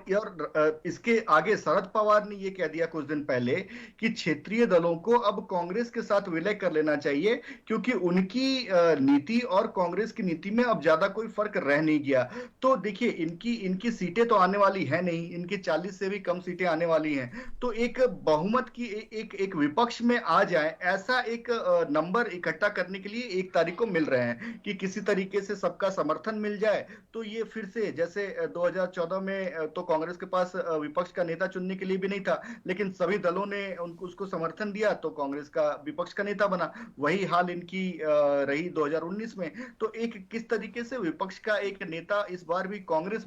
इसके आगे शरद पवार ने ये कह दिया कुछ दिन पहले कि क्षेत्रीय दलों को अब कांग्रेस के साथ विलय कर लेना चाहिए, क्योंकि उनकी नीति और कांग्रेस की नीति में अब ज्यादा कोई फर्क रह नहीं गया। तो देखिए, इनकी सीटें तो आने वाली है नहीं, इनकी 40 से भी कम सीटें आने वाली हैं। तो एक बहुमत की एक विपक्ष में आ जाए, ऐसा एक नंबर इकट्ठा करने के लिए 1 तारीख को मिल रहे हैं कि किसी तरीके से सबका समर्थन मिल जाए तो ये फिर से, जैसे 2014 में तो कांग्रेस के पास विपक्ष का नेता चुनने के लिए भी नहीं था, लेकिन सभी दलों ने उसको समर्थन दिया तो कांग्रेस का विपक्ष का नेता बना। वही हाल इनकी रही 2019 में। तो एक किस तरीके से विपक्ष का एक नेता इस बार भी कांग्रेस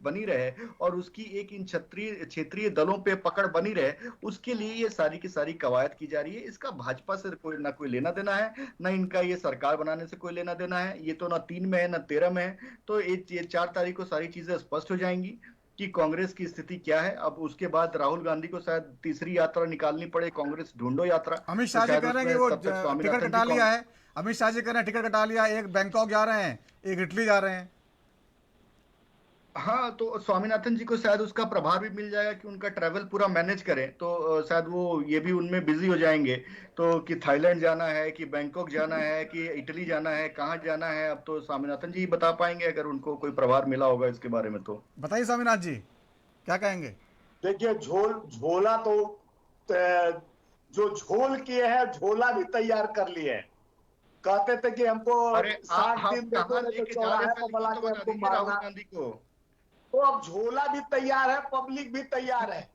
बनी रहे और उसकी एक इन क्षेत्रीय दलों पे पकड़ बनी रहे, उसके लिए ये सारी की सारी कवायद की जा रही है। इसका भाजपा से ना कोई लेना देना है, ना इनका ये सरकार बनाने से कोई लेना देना है। ये तो ना 3 में है ना 13 में है। तो ये 4 तारीख को सारी चीजें स्पष्ट हो जाएंगी कि कांग्रेस की स्थिति क्या है। अब उसके बाद राहुल गांधी को शायद तीसरी यात्रा निकालनी पड़े, कांग्रेस ढूंढो यात्रा। अमित शाह जी कह रहे हैं कि वो टिकट कटा लिया है। अमित शाह जी कह रहे हैं टिकट कटा लिया, एक बैंकॉक जा रहे हैं, एक इटली जा रहे हैं। हाँ, तो स्वामीनाथन जी को शायद उसका प्रभार भी मिल जाएगा कि उनका ट्रैवल पूरा मैनेज करें, तो शायद वो ये भी उनमें बिजी हो जाएंगे। तो कि थाईलैंड जाना है, कि बैंकॉक जाना है, कि इटली जाना है, कहाँ जाना है, अब तो स्वामीनाथन जी ही बता पाएंगे अगर उनको कोई प्रभार मिला होगा इसके बारे में। तो बताइए स्वामीनाथ जी क्या कहेंगे। देखिए, झोला तो जो झोल किए हैं, झोला भी तैयार कर लिए हैं। कहते थे कि हमको अरे 60 आप दिन कहाँ देखो लेके तो जा रहे चौराहे हैं, पर बुला तो के बता हमको दीजिए राहुल मारना। गांधी को। तो अब झोला भी तैयार है, पब्लिक भी तैयार है,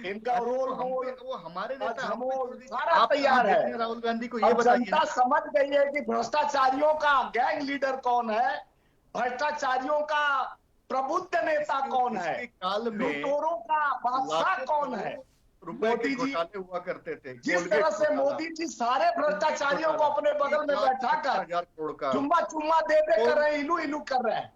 इनका रोल वो हमारे नेता हम पे छोड़ दीजिए। सारा आप कहाँ तैयार देख है। रहे हैं राहुल गांधी को, ये अब बताइए जनता ना। समझ गई है कि भ्रष्टाचारियों का गैंग लीडर कौन है, भ्रष्टाचारियों का प्रबुद्ध नेता कौन है, इसके काल में लुटेरों का बादशाह कौन है। रुपए के मोदी जी घोटाले हुआ करते थे। जिस तरह से मोदी जी सारे भ्रष्टाचारियों को अपने बगल में बैठाकर 1,70,000 करोड़ का चुम्मा चुम्मा दे कर रहे हैं, इलू इलू कर रहे हैं।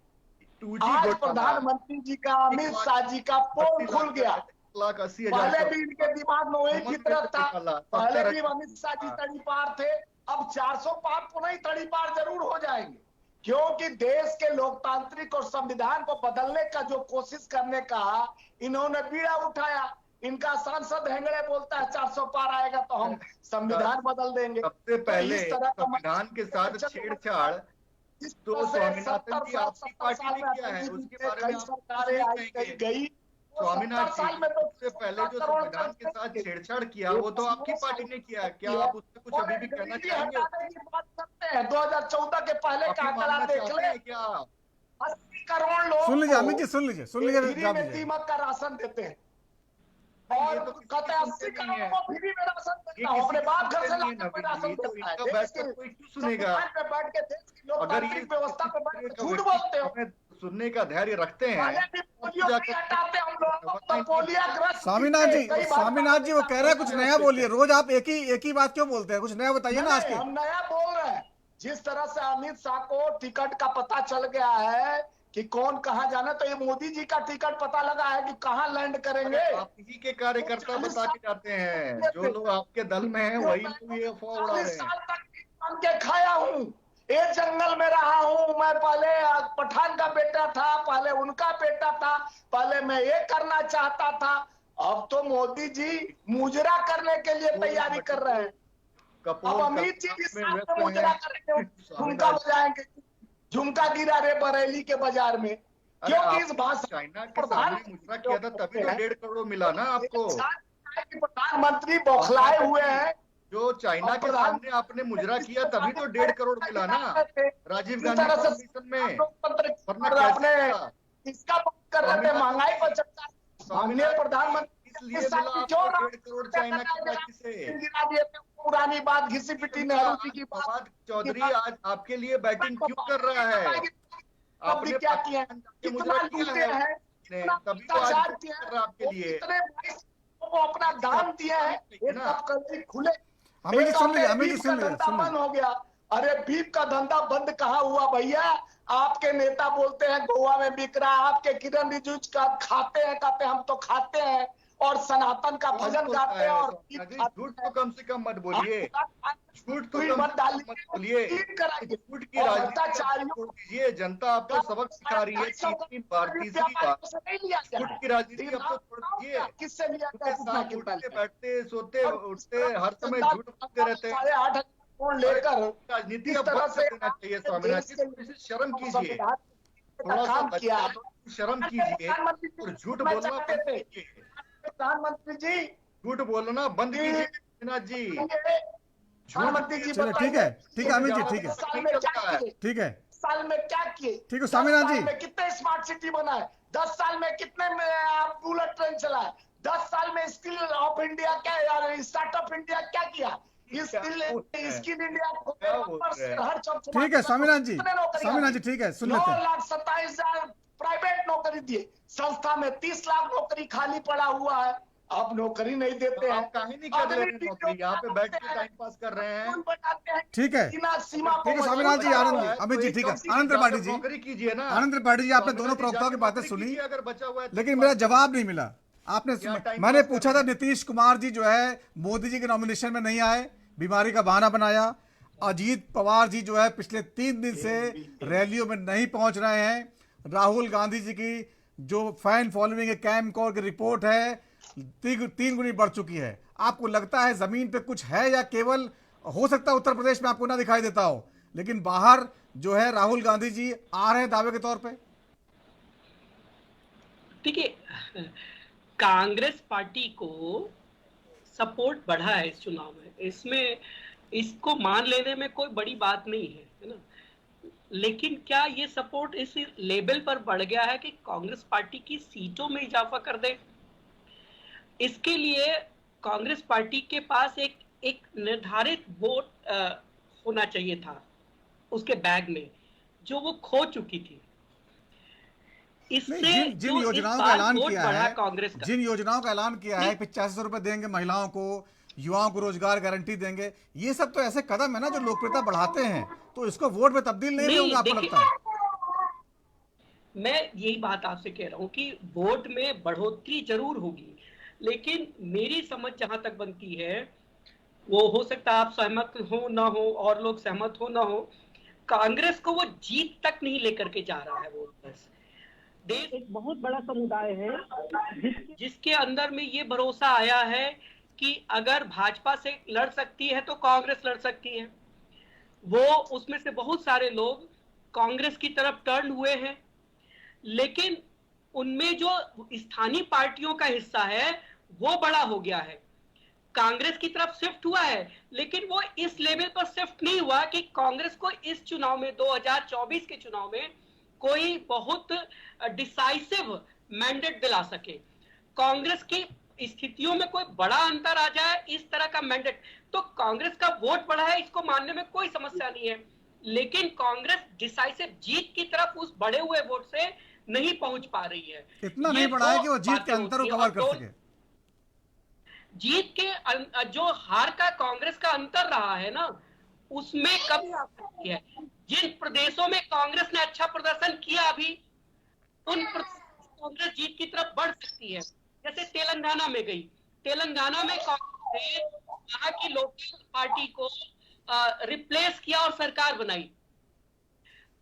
2G आज घोटाला, प्रधानमंत्री जी का, अमित शाह जी का पोल खुल गया। 1,80,000 पहले भी इनके दिमाग में वही फितरत था, पहले भी अमित शाह जी हाँ। तड़ीपार थे, अब 400 पार पुनः तड़ीपार जरूर हो जाएंगे, क्योंकि देश के लोकतांत्रिक और संविधान को बदलने का जो कोशिश करने का इन्होंने बीड़ा उठाया। इनका सांसद हेंगड़े बोलता है 400 पार आएगा तो हम संविधान बदल देंगे। सबसे पहले इस तरह का संविधान के साथ छेड़छाड़ तो स्वामीनाथन जी आपकी पार्टी ने किया है, उसके बारे में आप सरकारें आई गई। स्वामीनाथन साल जी में तो सबसे पहले जो संविधान के साथ छेड़छाड़ किया वो तो आपकी पार्टी ने किया है। क्या आप उससे कुछ अभी भी कहना चाहेंगे? की बात करते हैं 2014 के पहले का आंकड़ा देख ले, क्या 80 करोड़ लोग सुन लीजिए अमित जी, सुन लीजिए फ्री जवाब में दीजिए। दीमक का राशन देते हैं, और ये तो कहते हैं 80 करोड़ को फ्री में राशन देता हूं, अपने बाप घर से लाकर कोई राशन देता है। देश के कोई क्यों सुनेगा? संविधान पे बैठ के, देश की अगर ये लोकतांत्रिक व्यवस्था पे बैठ के झूठ बोलते हो। सुनने का धैर्य रखते हैं पहले भी पोलियो नहीं हटाते हम लोग, तो पोलियोग्रस्त स्वामीनाथ जी, कई बार स्वामीनाथ जी वो कह रहे हैं कुछ नया बोलिए। रोज आप एक ही बात क्यों बोलते हैं, कुछ नया बताइए ना आज नहीं, के। हम नया बोल रहे हैं। जिस तरह से अमित शाह को टिकट का पता चल गया है कि कौन कहां जाना, तो ये मोदी जी का टिकट पता लगा है कि कहां लैंड करेंगे। आप ही के कार्यकर्ता बता के जाते हैं, जो लोग आपके दल में हैं वही लोग ये अफवाह उड़ा रहे 40 हैं। साल तक बन के खाया हूँ, एक जंगल में रहा हूँ मैं। पहले पठान का बेटा था, पहले उनका बेटा था, पहले मैं ये करना चाहता था। अब तो मोदी जी मुजरा करने के लिए तैयारी कर रहे हैं। अब अमित जी इस साल में मुजरा करेंगे, झुमका बजाएंगे। झुमका गिरा रे बरेली के बाजार में, क्योंकि इस भाषा चाइना के सामने मुजरा किया था तभी तो 1.5 करोड़ मिला ना आपको। प्रधानमंत्री बौखलाए हुए हैं। जो चाइना के सामने आपने मुजरा किया तभी तो 1.5 करोड़ मिला ना राजीव गांधी फाउंडेशन में, वरना अपने कैसे इसका बात कर रहे थे, महंगाई पर चर्चा। माननीय प्रधानमंत्री इसलिए मिला आपको 1.5 करोड़ चाइना की पार्टी से। पुरानी बात घिसी पिटी नेहरू जी की बात। फवाद चौधरी आज आपके लिए बैटिंग क्यों कर रहा है? आपने क्या किया, कितना लूटे हैं, तभी तो आज कर रहा आपके लिए। कितने को अपना दान दिया है, ये सब कभी खुले। अमित जी सुन लीजिए, अमित जी बीफ का सुन लीजिए, धंधा सुन बंद लीजिए। हो गया। अरे बीफ का धंधा बंद कहाँ हुआ भैया? आपके नेता बोलते हैं गोवा में बिक रहा है, आपके किरण रिजिजू का खाते हैं, कहते हैं हम तो खाते हैं और सनातन का भजन गाते हैं और झूठ तो कम से कम मत बोलिए, झूठ तो कम मत डालिए, मत बोलिए। झूठ की राजनीति छोड़ दीजिए, जनता आपको सबक सिखा रही है। तीसरी बार झूठ की राजनीति अब तो छोड़ दीजिए। किससे लिया साथ उठते बैठते सोते उठते हर समय झूठ बोलते रहते हैं। 8.5 करोड़ लेकर राजनीति का बंद कर देना चाहिए स्वामीनाथन जी, थोड़ी सी शर्म कीजिए, थोड़ा सा किया है। शर्म कीजिए और झूठ बोलना बंद कीजिए। प्रधानमंत्री जी झूठ बोलना बंद कीजिए स्वामीनाथन जी। प्रधानमंत्री जी चलिए ठीक है अमित जी, ठीक है साल में क्या किए, ठीक है साल में क्या किए? ठीक है स्वामीनाथन 10 जी। साल में कितने स्मार्ट सिटी बनाए? 10 साल में कितने में आप बुलेट ट्रेन चलाए? 10 साल में स्किल ऑफ इंडिया क्या यार, स्टार्टअप इंडिया क्या किया? स्किल इंडिया हर चौक ठीक है स्वामीनाथन जी, स्वामीनाथन जी ठीक है, सुन लेते हैं। 9,27,000 प्राइवेट नौकरी दिए, संस्था में 30 लाख नौकरी खाली पड़ा हुआ है, अब नौकरी नहीं देते हैं। आप काहे नहीं कर रहे हैं नौकरी? यहाँ पे बैठ के टाइम पास कर रहे हैं। ठीक है सीमा ठीक है स्वामीनाथन जी, आनंद जी, अमित जी ठीक है। आनंद त्रिपाठी जी, नौकरी कीजिए ना। आनंद त्रिपाठी जी, आपने दोनों प्रवक्ताओं की बातें सुनी, अगर बचा हुआ है लेकिन मेरा जवाब नहीं मिला। आपने मैंने पूछा था नीतीश कुमार जी जो है मोदी जी के नॉमिनेशन में नहीं आए, बीमारी का बहाना बनाया। अजीत पवार जी जो है पिछले 3 दिन से रैलियों में नहीं पहुंच रहे हैं। राहुल गांधी जी की जो फैन फॉलोइंग है, कैम कॉर की रिपोर्ट है, 3 गुनी बढ़ चुकी है। आपको लगता है जमीन पे कुछ है, या केवल हो सकता है उत्तर प्रदेश में आपको ना दिखाई देता हो, लेकिन बाहर जो है राहुल गांधी जी आ रहे हैं दावे के तौर पे? देखिए, कांग्रेस पार्टी को सपोर्ट बढ़ा है इस चुनाव में, इसमें इसको मान लेने में कोई बड़ी बात नहीं है ना। लेकिन क्या ये सपोर्ट इस लेवल पर बढ़ गया है कि कांग्रेस पार्टी की सीटों में इजाफा कर दे? इसके लिए कांग्रेस पार्टी के पास एक निर्धारित वोट होना चाहिए था उसके बैग में, जो वो खो चुकी थी। इससे जिन योजनाओं का ऐलान किया है, कांग्रेस का, जिन योजनाओं का ऐलान किया है, 8500 रुपए देंगे महिलाओं को, युवाओं को रोजगार गारंटी देंगे, ये सब तो ऐसे कदम है ना जो लोकप्रियता बढ़ाते हैं, तो इसको वोट में तब्दील नहीं होंगे आपको लगता है? मैं यही बात आपसे कह रहा हूं कि वोट में बढ़ोतरी जरूर होगी, लेकिन मेरी समझ जहां तक बनती है, वो हो सकता है आप सहमत हो ना हो और लोग सहमत हो ना हो, कांग्रेस को वो जीत तक नहीं लेकर के जा रहा है। वो बस देश एक बहुत बड़ा समुदाय है जिसके अंदर में ये भरोसा आया है कि अगर भाजपा से लड़ सकती है तो कांग्रेस लड़ सकती है। वो उसमें से बहुत सारे लोग कांग्रेस की तरफ टर्न हुए हैं, लेकिन उनमें जो स्थानीय पार्टियों का हिस्सा है वो बड़ा हो गया है, कांग्रेस की तरफ शिफ्ट हुआ है। लेकिन वो इस लेवल पर शिफ्ट नहीं हुआ कि कांग्रेस को इस चुनाव में, 2024 के चुनाव में कोई बहुत डिसाइसिव मैंडेट दिला सके। कांग्रेस की स्थितियों में कोई बड़ा अंतर आ जाए, इस तरह का मैंडेट, तो कांग्रेस का वोट बढ़ा है, इसको मानने में कोई समस्या नहीं है। लेकिन कांग्रेस डिसाइसिव जीत की तरफ उस बढ़े हुए वोट से नहीं पहुंच पा रही है। इतना नहीं बढ़ा है कि वो जीत के अंतर को कवर कर सके। जीत के जो हार का कांग्रेस का अंतर रहा है ना, उसमें कभी आ सकती है। जिन प्रदेशों में कांग्रेस ने अच्छा प्रदर्शन किया, अभी उन कांग्रेस जीत की तरफ बढ़ सकती है। जैसे तेलंगाना में गई, तेलंगाना में कांग्रेस ने वहां की लोकल पार्टी को रिप्लेस किया और सरकार बनाई।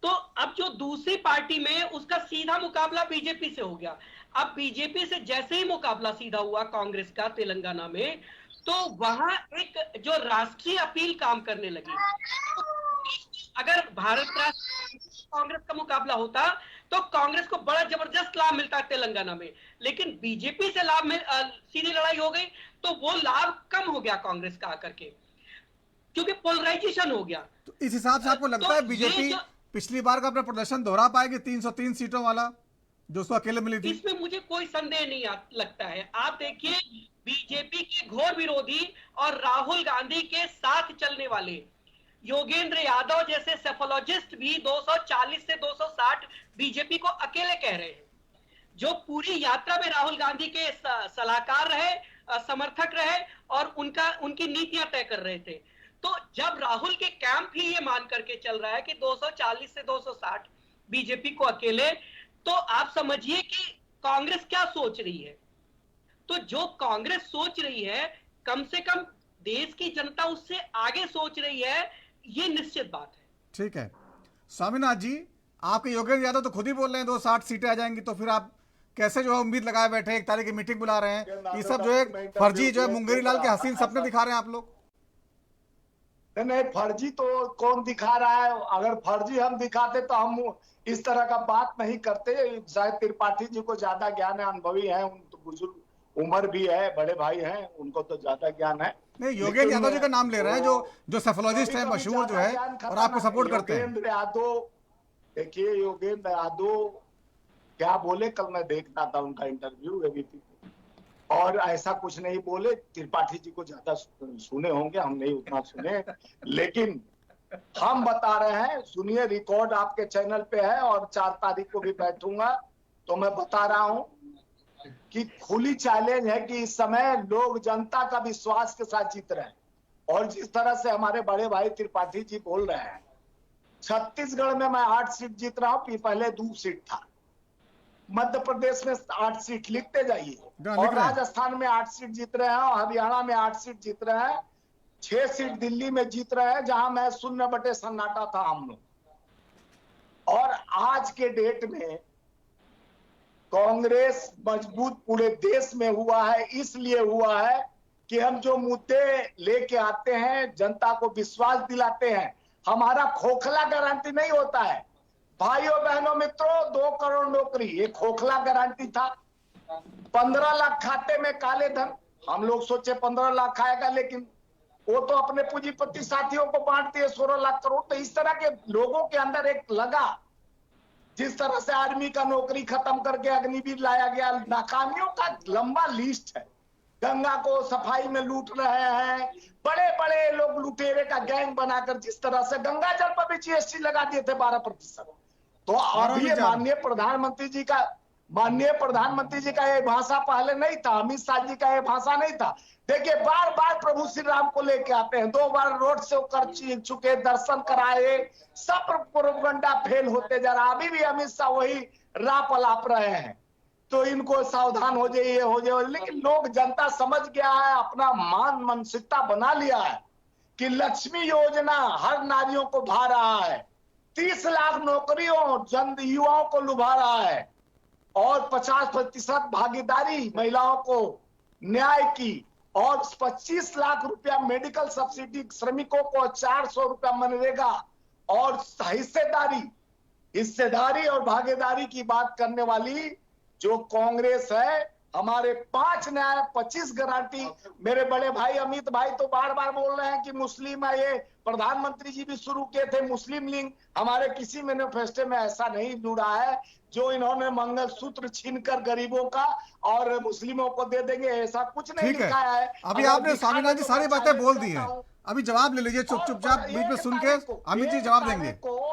तो अब जो दूसरी पार्टी में उसका सीधा मुकाबला बीजेपी से हो गया। अब बीजेपी से जैसे ही मुकाबला सीधा हुआ कांग्रेस का तेलंगाना में, तो वहां एक जो राष्ट्रीय अपील काम करने लगी। अगर भारत कांग्रेस का मुकाबला होता तो कांग्रेस को बड़ा जबरदस्त लाभ मिलता तेलंगाना में, लेकिन बीजेपी से लाभ में सीधी लड़ाई हो गई, तो वो लाभ कम हो गया कांग्रेस का आकर के, क्योंकि पोलराइजेशन हो गया। तो इस हिसाब से आपको लगता है बीजेपी पिछली बार का अपना प्रदर्शन दोहरा पाएगी, 303 सीटों वाला जो उसको अकेले मिली थी? इसमें मुझे कोई संदेह नहीं लगता है। आप देखिए, बीजेपी के घोर विरोधी और राहुल गांधी के साथ चलने वाले योगेंद्र यादव जैसे सेफोलॉजिस्ट भी 240 से 260 बीजेपी को अकेले कह रहे हैं, जो पूरी यात्रा में राहुल गांधी के सलाहकार रहे, समर्थक रहे और उनकी नीतियां तय कर रहे थे। तो जब राहुल के कैंप ही ये मान करके चल रहा है कि 240 से 260 बीजेपी को अकेले, तो आप समझिए कि कांग्रेस क्या सोच रही है। तो जो कांग्रेस सोच रही है, कम से कम देश की जनता उससे आगे सोच रही है, ये निश्चित बात है। ठीक है स्वामीनाथ जी, आपके योगेंद्र यादव तो खुद ही बोल रहे हैं 260 सीटें आ जाएंगी, तो फिर आप कैसे जो है उम्मीद लगाए बैठे, 1 तारीख की मीटिंग बुला रहे हैं? ये सब जो है फर्जी, जो है मुंगेरी लाल के हसीन सपने दिखा रहे हैं आप लोग। नहीं, फर्जी तो कौन दिखा रहा है? अगर फर्जी हम दिखाते तो हम इस तरह का बात नहीं करते। शायद त्रिपाठी जी को ज्यादा ज्ञान है, अनुभवी है, उन तो बुजुर्ग उम्र भी है, बड़े भाई हैं, उनको तो ज्यादा ज्ञान है। नहीं, योगेंद्र यादव जी का नाम ले रहे हैं, जो सेफोलॉजिस्ट है, मशहूर जो है, और आपको सपोर्ट करते हैं। योगेंद्र यादव, देखिए योगेंद्र यादव क्या बोले, कल मैं देखता था उनका इंटरव्यू एबीपी, और ऐसा कुछ नहीं बोले। त्रिपाठी जी को ज्यादा सुने होंगे, हम नहीं उतना सुने, लेकिन हम बता रहे हैं, सुनिए, रिकॉर्ड आपके चैनल पे है और 4 तारीख को भी बैठूंगा, तो मैं बता रहा हूं कि खुली चैलेंज है कि इस समय लोग जनता का विश्वास के साथ जीत रहे हैं। और जिस तरह से हमारे बड़े भाई त्रिपाठी जी बोल रहे हैं, छत्तीसगढ़ में मैं 8 सीट जीत रहा हूं, पहले 2 सीट था। मध्य प्रदेश में 8 सीट, लिखते जाइए, और राजस्थान में 8 सीट जीत रहे हैं, और हरियाणा में 8 सीट जीत रहे हैं, 6 सीट दिल्ली में जीत रहे हैं, जहां मैं 0 सन्नाटा था हम लोग। और आज के डेट में कांग्रेस मजबूत पूरे देश में हुआ है, इसलिए हुआ है कि हम जो मुद्दे लेके आते हैं, जनता को विश्वास दिलाते हैं। हमारा खोखला गारंटी नहीं होता है। भाइयों बहनों मित्रों, 2 करोड़ नौकरी, ये खोखला गारंटी था। 15 लाख खाते में काले धन, हम लोग सोचे 15 लाख आएगा, लेकिन वो तो अपने पूंजीपति साथियों को बांट दिए 16 लाख करोड़। तो इस तरह के लोगों के अंदर एक लगा, जिस तरह से आर्मी का नौकरी खत्म करके अग्निवीर लाया गया, नाकामियों का लंबा लिस्ट है। गंगा को सफाई में लूट रहे हैं, बड़े बड़े लोग लुटेरे का गैंग बनाकर, जिस तरह से गंगा जल पर भी जीएसटी लगा दिए थे 12%। तो अभी माननीय प्रधानमंत्री जी का ये भाषा पहले नहीं था, अमित शाह जी का ये भाषा नहीं था। देखिए, बार बार प्रभु श्री राम को लेके आते हैं, 2 बार रोड शो कर चुके, दर्शन कराए, सब प्रोपगंडा फेल होते जा रहा। अभी भी अमित शाह वही राप अलाप रहे हैं। तो इनको सावधान हो जाइए, हो जाए। लेकिन लोग, जनता समझ गया है, अपना मानसिकता बना लिया है कि लक्ष्मी योजना हर नारियों को भा रहा है, 30 लाख नौकरियों जन युवाओं को लुभा रहा है, और 50% भागीदारी महिलाओं को न्याय की, और 25 लाख रुपया मेडिकल सब्सिडी श्रमिकों को, 400 रुपया मनरेगा, और हिस्सेदारी और भागीदारी की बात करने वाली जो कांग्रेस है, हमारे 5 न्याय 25 गारंटी। मेरे बड़े भाई अमित भाई तो बार बार बोल रहे हैं कि मुस्लिम है, ये प्रधानमंत्री जी भी शुरू किए थे मुस्लिम लीग। हमारे किसी मैनिफेस्टो में ऐसा नहीं जुड़ा है जो इन्होंने मंगलसूत्र छीनकर गरीबों का और मुस्लिमों को दे देंगे, ऐसा कुछ नहीं लिखा है। अभी आपने स्वामीनाथन जी सारी बातें बोल दी हैं, अभी जवाब ले लीजिए चुपचाप, बीच में सुन के अमित जी जवाब देंगे।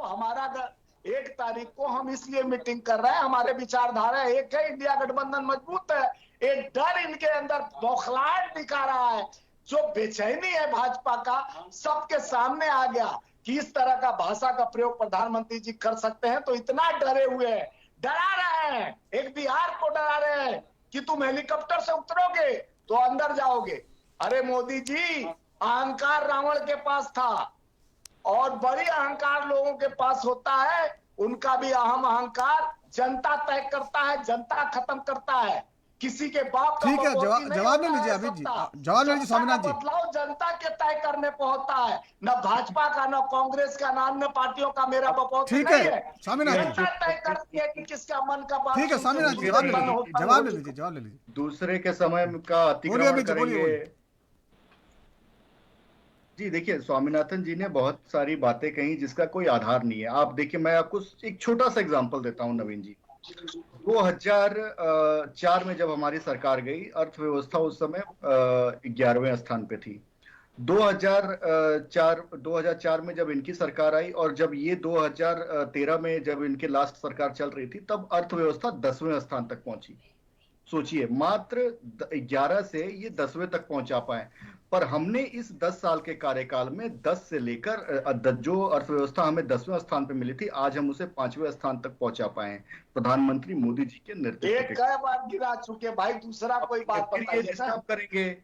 हमारा 1 तारीख को हम इसलिए मीटिंग कर रहे हैं, हमारे विचारधारा एक है, इंडिया गठबंधन मजबूत है। एक डर इनके अंदर बौखलाहट दिखा रहा है, जो बेचैनी है भाजपा का, सबके सामने आ गया कि इस तरह का भाषा का प्रयोग प्रधानमंत्री जी कर सकते हैं। तो इतना डरे हुए हैं, डरा रहे हैं, एक बिहार को डरा रहे हैं कि तुम हेलीकॉप्टर से उतरोगे तो अंदर जाओगे। अरे मोदी जी, अहंकार रावण के पास था, और बड़ी अहंकार लोगों के पास होता है। उनका भी अहम अहंकार जनता तय करता है, जनता खत्म करता है। किसी के बाप का ठीक है, जवाब ले लीजिए अभी अमित जी, जवाब ले लीजिए स्वामीनाथन जी। बदलाव जनता के तय करने पे होता है, न भाजपा का, न कांग्रेस का, न अन्य पार्टियों का। मेरा बपौत ठीक नहीं है स्वामीनाथन जी, तय करती है कि किसका मन का बात। ठीक है स्वामीनाथन जी, जवाब ले लीजिए। दूसरे के समय का अतिक्रमण करेंगे जी। देखिए, स्वामीनाथन जी ने बहुत सारी बातें कही जिसका कोई आधार नहीं है। आप देखिए, मैं आपको एक छोटा सा एग्जांपल देता हूं नवीन जी। 2004 में जब हमारी सरकार गई, अर्थव्यवस्था उस समय 11वें स्थान पे थी। 2004 में जब इनकी सरकार आई, और जब ये 2013 में जब इनके लास्ट सरकार चल रही थी, तब अर्थव्यवस्था 10वें स्थान तक पहुंची। सोचिए, मात्र 11 से ये 10वें तक पहुंचा पाए। पर हमने इस 10 साल के कार्यकाल में 10 से लेकर जो अर्थव्यवस्था हमें 10वें स्थान पे मिली थी, आज हम उसे 5वें स्थान तक पहुंचा पाए हैं, प्रधानमंत्री मोदी जी के नेतृत्व। एक कई बार गिरा चुके भाई, दूसरा कोई बात फिर ये डिस्टर्ब करेंगे,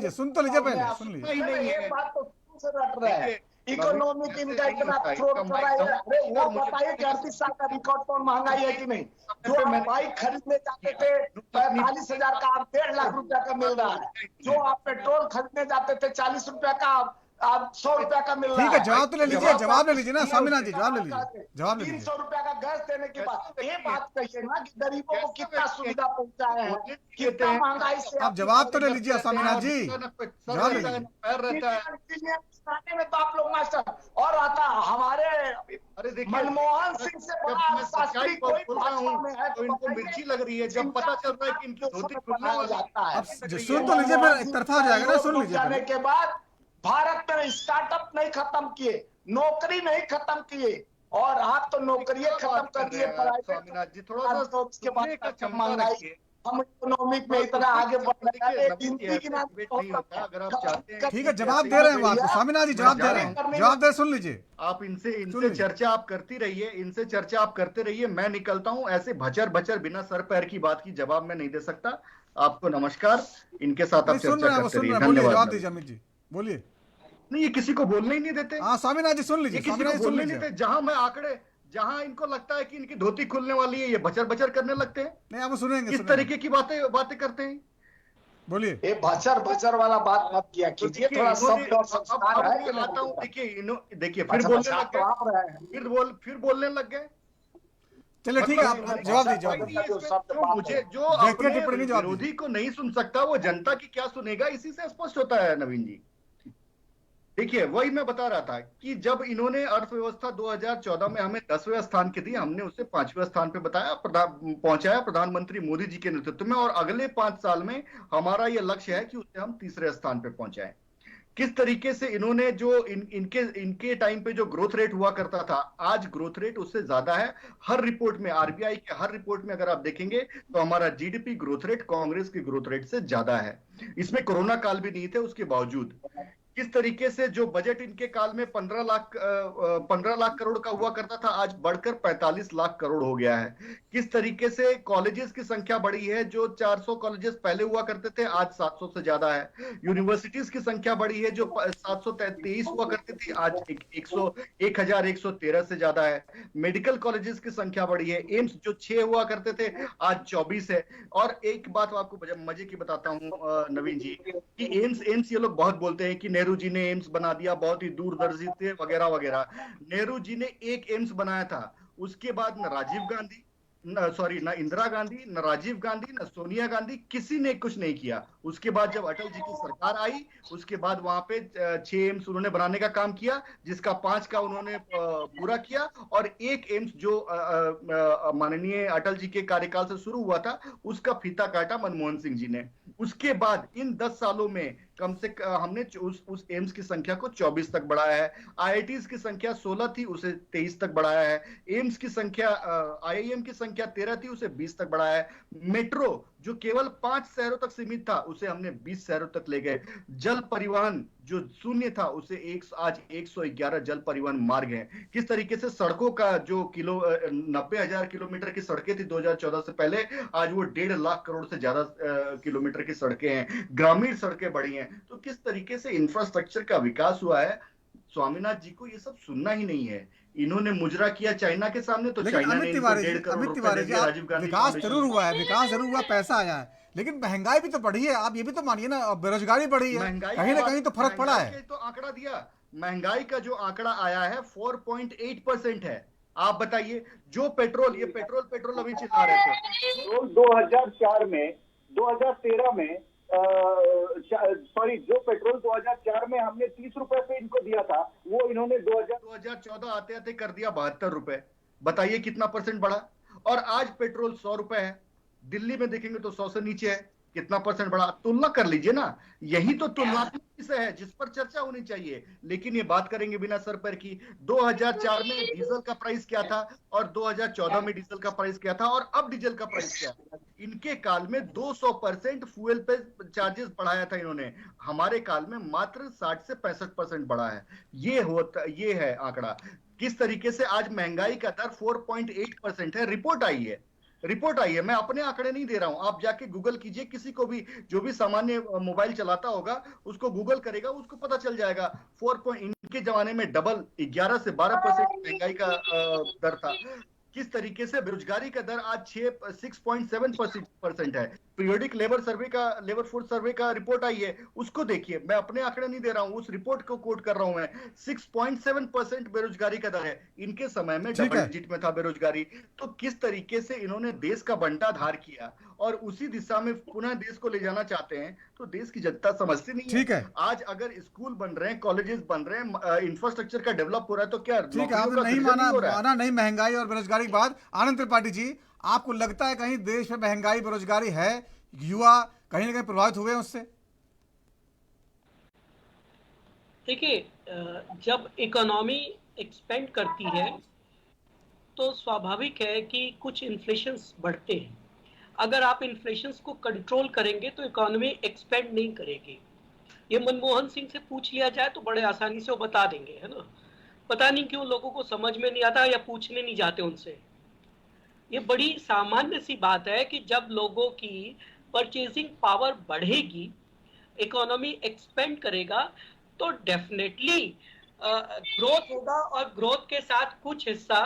सुन तो लीजिए पहले, सुन लीजिए। ये बात तो से रट रहे हैं, इकोनॉमिक इनका इतना फ्रॉड कर रहा है। अरे वो बताइए कि 38 साल का रिकॉर्ड पर महंगाई है कि नहीं? जो आप बाइक खरीदने जाते थे 45,000 का, आप 1.5 लाख रुपया का मिल रहा है। जो आप पेट्रोल खरीदने जाते थे 40 रुपया का, आप 100 रुपया का मिल रहा है। ठीक है, जवाब तो ले लीजिए, जवाब ले लीजिए ना स्वामीनाथन जी, जवाब ले लीजिए, जवाब ले लीजिए। 300 रुपया का गैस देने के बाद ये बात कहिए ना कि गरीबों को कितना सुविधा पहुंचाए हैं, कितना महंगाई से। आप जवाब तो ले लीजिए स्वामीनाथन जी, जवाब ले लीजिए। में तो आप लोग मास्टर और आता हमारे मनमोहन सिंह से बड़ा शास्त्री कोई भाजपा में है तो इनको मिर्ची लग रही है जब पता चल रहा है कि इनकी धोती खुलने हो जाता है। सुन तो लीजिए, फिर एक तरफा हो जाएगा ना, सुन लीजिए। जाने के बाद भारत में स्टार्टअप नहीं खत्म किए, नौकरी नहीं खत्म किए, और आप तो नौकरियां खत्म कर दिए प्राइवेट जी। थोड़ा सा उसके बाद महंगाई, हम इकोनॉमिक में इतना आगे बढ़ रहे हैं। अगर आप चाहते हैं, ठीक है, जवाब दे रहे हैं आपको स्वामीनाथन जी, जवाब दे रहे हैं, जवाब दे, सुन लीजिए। आप इनसे चर्चा आप करती रहिए, इनसे चर्चा आप करते रहिए। मैं निकलता हूं, ऐसे भचर भचर बिना सर पैर की बात की जवाब मैं नहीं दे सकता। आपको नमस्कार, इनके साथ आप चर्चा करते रहिए। धन्यवाद। जवाब दीजिए अमित जी, बोलिए। नहीं, ये किसी को बोलने ही नहीं देते। हाँ स्वामीनाथन जी सुन लीजिए, किसी को बोलने नहीं देते। जहां इनको लगता है कि इनकी धोती खुलने वाली है, ये बचर बचर करने लगते हैं। नहीं, आप सुनेंगे, इस तरीके की बातें करते हैं। बोलिए। ये भचर भचर वाला बात मत किया तो कीजिए, देखिए, थोड़ा इन्होंने- शब्द और संस्कार अब है मैं कि नहीं? आता हूं, देखिए फिर अच्छा, बोलने अच्छा, लग तो आप रहे हैं। गए, फिर बोलने लग गए। चलिए ठीक है, आप मतलब जवाब दीजिए, जवाब कोई दीजिए। नहीं इसमें, जो मुझे जो व्यक्तिगत अपने टिप्पणी जवाब विरोधी को नहीं सुन सकता वो जनता की क्या सुनेगा, इसी से स्पष्ट होता है नवीन जी। देखिए, वही मैं बता रहा था कि जब इन्होंने अर्थव्यवस्था 2014 में हमें 10वें स्थान की दी, हमने उसे 5वें स्थान पे पहुंचाया प्रधानमंत्री मोदी जी के नेतृत्व में, और अगले 5 साल में हमारा यह लक्ष्य है कि उसे हम 3रे स्थान पे पहुंचाएं। किस तरीके से इन्होंने जो इनके टाइम पे जो ग्रोथ रेट हुआ करता था, आज ग्रोथ रेट उससे ज्यादा है। हर रिपोर्ट में, आरबीआई के हर रिपोर्ट में अगर आप देखेंगे तो हमारा जीडीपी ग्रोथ रेट कांग्रेस की ग्रोथ रेट से ज्यादा है। इसमें कोरोना काल भी नहीं थे उसके बावजूद। किस तरीके से जो बजट इनके काल में 15 लाख करोड़ का हुआ करता था, आज बढ़कर 45 लाख करोड़ हो गया है। किस तरीके से कॉलेजेस की संख्या बढ़ी है, जो 400 कॉलेजेस पहले हुआ करते थे आज 700 से ज्यादा है। यूनिवर्सिटीज की संख्या बढ़ी है, जो 723 हुआ करती थी आज 1113 से ज्यादा है। मेडिकल कॉलेजेस की संख्या बढ़ी है, एम्स जो 6 हुआ करते थे आज 24 है। और एक बात आपको मजे की बताता हूं नवीन जी, कि एम्स ये लोग बहुत बोलते हैं कि नेहरू जी ने एम्स बना दिया, बहुत ही दूरदर्शी थे वगैरह वगैरह। नेहरू जी ने एक एम्स बनाया था, उसके बाद न राजीव गांधी, न इंदिरा गांधी, न राजीव गांधी, न सोनिया गांधी, किसी ने कुछ नहीं किया। उसके बाद जब अटल जी की सरकार आई, उसके बाद वहां पे 6 एम्स उन्होंने बनाने का काम किया, जिसका 5 का उन्होंने पूरा किया, और एक एम्स जो माननीय अटल जी के कार्यकाल से शुरू हुआ था, उसका फीता काटा मनमोहन सिंह जी ने। उसके बाद इन 10 सालों में कम से हमने उस एम्स की संख्या को 24 तक बढ़ाया है। आईआईटीज की संख्या 16 थी, उसे 23 तक बढ़ाया है। एम्स की संख्या, आईआईएम की संख्या 13 थी, उसे 20 तक बढ़ाया है। मेट्रो जो केवल 5 शहरों तक सीमित था, उसे हमने 20 शहरों तक ले गए। जल परिवहन जो शून्य था, उसे आज 111 जल परिवहन मार्ग हैं। किस तरीके से सड़कों का जो 90,000 किलोमीटर की सड़कें थी 2014 से पहले, आज वो 1.5 लाख करोड़ से ज्यादा किलोमीटर की सड़कें हैं। ग्रामीण सड़कें बढ़ी हैं। तो किस तरीके से इंफ्रास्ट्रक्चर का विकास हुआ है, स्वामीनाथ जी को ये सब सुनना ही नहीं है। इन्होंने मुजरा किया चाइना के सामने, तो चाइना ने इनको 1.5 करोड़ रुपए दिया। राजीव गांधी, विकास जरूर हुआ है, विकास जरूर हुआ, पैसा आया है, लेकिन महंगाई भी तो बढ़ी है। आप ये भी तो मानिए ना, बेरोजगारी बढ़ी है, कहीं ना कहीं तो फर्क पड़ा है। तो आंकड़ा दिया, महंगाई का जो आंकड़ा आया है 4.8% है। आप बताइए, जो पेट्रोल अभी चिल्ला रहे थे 2004 में, 2013 में जो पेट्रोल 2004 में हमने 30 रुपए पे इनको दिया था, वो इन्होंने 2014 आते आते कर दिया 72 रुपए। बताइए कितना परसेंट बढ़ा। और आज पेट्रोल 100 रुपए है, दिल्ली में देखेंगे तो 100 से नीचे है। कितना परसेंट बढ़ा, तुलना कर लीजिए ना। यही तो तुलनात्मक विषय है जिस पर चर्चा होनी चाहिए, लेकिन ये बात करेंगे बिना सर पैर की। 2004 में डीजल का प्राइस क्या था और 2014 में डीजल का प्राइस क्या था, और अब डीजल का प्राइस क्या है। इनके काल में 200% फ्यूल पे चार्जेस बढ़ाया था इन्होंने, हमारे काल में मात्र 60 से 65% बढ़ा है। ये है आंकड़ा। किस तरीके से आज महंगाई का दर 4.8% है। रिपोर्ट आई है, मैं अपने आंकड़े नहीं दे रहा हूं। आप जाके गूगल कीजिए, किसी को भी, जो भी सामान्य मोबाइल चलाता होगा उसको गूगल करेगा, उसको पता चल जाएगा। इनके जमाने में डबल 11 से 12% महंगाई का दर था। किस तरीके से बेरोजगारी का दर आज 6.7% है। पीरियोडिक लेबर फोर्स सर्वे का रिपोर्ट आई है, उसको देखिए। मैं अपने आंकड़े नहीं दे रहा हूं, उस रिपोर्ट को कोट कर रहा हूं मैं। 6.7% बेरोजगारी का दर है। इनके समय में डबल डिजिट में था बेरोजगारी। तो किस तरीके से इन्होंने देश का बंटाधार किया, और उसी दिशा में पुनः देश को ले जाना चाहते हैं, तो देश की जनता समझती नहीं है। आज अगर स्कूल बन रहे हैं, कॉलेजेस बन रहे हैं, इंफ्रास्ट्रक्चर का डेवलप हो रहा है, तो क्या ठीक है, आपने नहीं माना नहीं महंगाई और बेरोजगारी की बात। आनंद त्रिपाठी जी, आपको लगता है कहीं देश में महंगाई बेरोजगारी है, युवा कहीं ना कहीं प्रभावित हुए हैं उससे? देखिए, जब इकोनॉमी एक्सपेंड करती है तो स्वाभाविक है कि कुछ इन्फ्लेशंस बढ़ते हैं। अगर आप इन्फ्लेशंस को कंट्रोल करेंगे तो इकोनॉमी एक्सपेंड नहीं करेगी। ये मनमोहन सिंह से पूछ लिया जाए तो बड़े आसानी से वो बता देंगे, है ना। पता नहीं क्यों लोगों को समझ में नहीं आता या पूछने नहीं जाते उनसे। ये बड़ी सामान्य सी बात है कि जब लोगों की परचेजिंग पावर बढ़ेगी, इकोनॉमी एक्सपेंड करेगा, तो डेफिनेटली ग्रोथ होगा, और ग्रोथ के साथ कुछ हिस्सा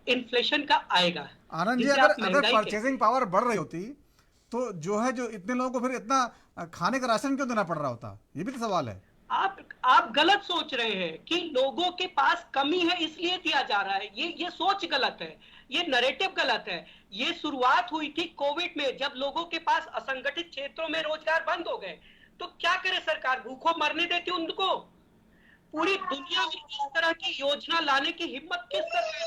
इन्फ्लेशन का आएगा। आनंद जी, जिसे अगर आप अगर महंगाई परचेजिंग पावर बढ़ रही होती तो जो है जो इतने लोगों को फिर इतना खाने का राशन क्यों देना पड़ रहा होता, ये भी तो सवाल है। आप गलत सोच रहे हैं कि लोगों के पास कमी है इसलिए दिया जा रहा है। ये सोच गलत है, ये नैरेटिव गलत है। ये शुरुआत हुई थी कोविड में, जब लोगों के पास असंगठित क्षेत्रों में रोजगार बंद हो गए तो क्या करे सरकार, भूखों मरने देती उनको? पूरी दुनिया में इस तरह की योजना लाने की हिम्मत किस सरकार?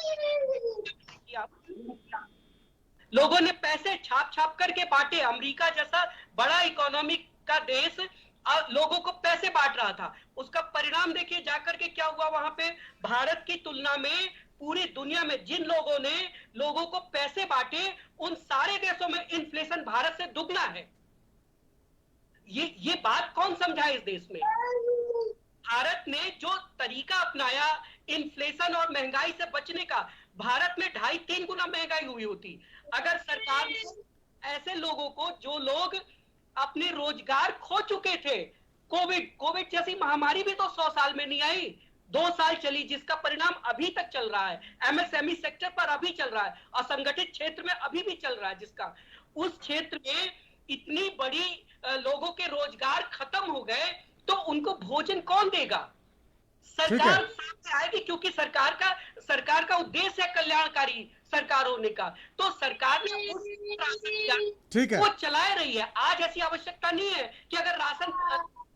लोगों ने पैसे छाप छाप करके बांटे। अमेरिका जैसा बड़ा इकोनॉमी का देश लोगों को पैसे बांट रहा था, उसका परिणाम देखिए जाकर के क्या हुआ वहां पे। भारत की तुलना में पूरी दुनिया में जिन लोगों ने लोगों को पैसे बांटे, उन सारे देशों में इन्फ्लेशन भारत से दुगना है। ये बात कौन समझाए इस देश में? भारत ने जो तरीका अपनाया इन्फ्लेशन और महंगाई से बचने का, भारत में 2.5-3 गुना महंगाई हुई होती अगर सरकार ने ऐसे लोगों को, जो लोग अपने रोजगार खो चुके थे। कोविड जैसी महामारी भी तो 100 साल में नहीं आई, 2 साल चली, जिसका परिणाम अभी तक चल रहा है। एमएसएमई सेक्टर पर अभी चल रहा है, असंगठित क्षेत्र में अभी भी चल रहा है, जिसका उस क्षेत्र में इतनी बड़ी लोगों के रोजगार खत्म हो गए तो उनको भोजन कौन देगा? सरकार सामने आएगी, क्योंकि सरकार का उद्देश्य है कल्याणकारी सरकार होने का। तो सरकार ने वो चला रही है। आज ऐसी आवश्यकता नहीं है कि अगर राशन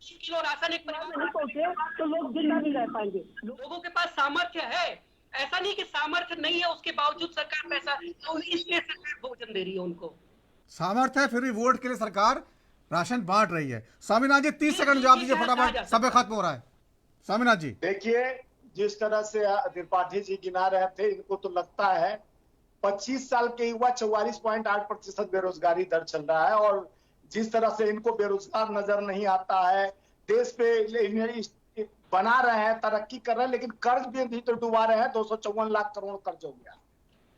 1 किलो राशन एक परिवार नहीं पहुंचे तो लोग जिंदा नहीं रह पाएंगे। लोगों के पास सामर्थ्य है, ऐसा नहीं कि सामर्थ्य नहीं है उसके बावजूद सरकार पैसा, तो इसलिए सरकार भोजन दे रही है उनको। सामर्थ्य है फिर भी वोट के लिए सरकार राशन बांट रही है। स्वामीनाथ जी 30 सेकंड जवाब दीजिए फटाफट, समय खत्म हो रहा है। स्वामीनाथ जी, देखिए जिस तरह से त्रिपाठी जी गिना रहे थे, इनको तो लगता है 25 साल के युवा 44.8% बेरोजगारी दर चल रहा है, और जिस तरह से इनको बेरोजगार नजर नहीं आता है, देश पे बना रहे हैं, तरक्की कर रहे हैं, लेकिन कर्ज भी तो डुबा रहे हैं। 254 लाख करोड़ कर्ज हो गया,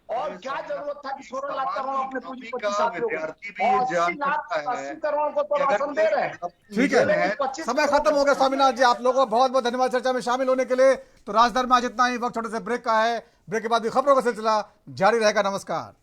और क्या जरूरत था कि 16 लाख करोड़ अपने पूंजीपति विद्यार्थी भी ये जान सकता है 80 करोड़ को तो राशन दे रहे हैं। ठीक है, समय खत्म हो गया। स्वामीनाथ जी, आप लोगों को बहुत बहुत धन्यवाद चर्चा में शामिल होने के लिए। तो राजदर में आज इतना ही, वक्त छोटे से ब्रेक का है। ब्रेक के बाद भी खबरों का सिलसिला जारी रहेगा। नमस्कार।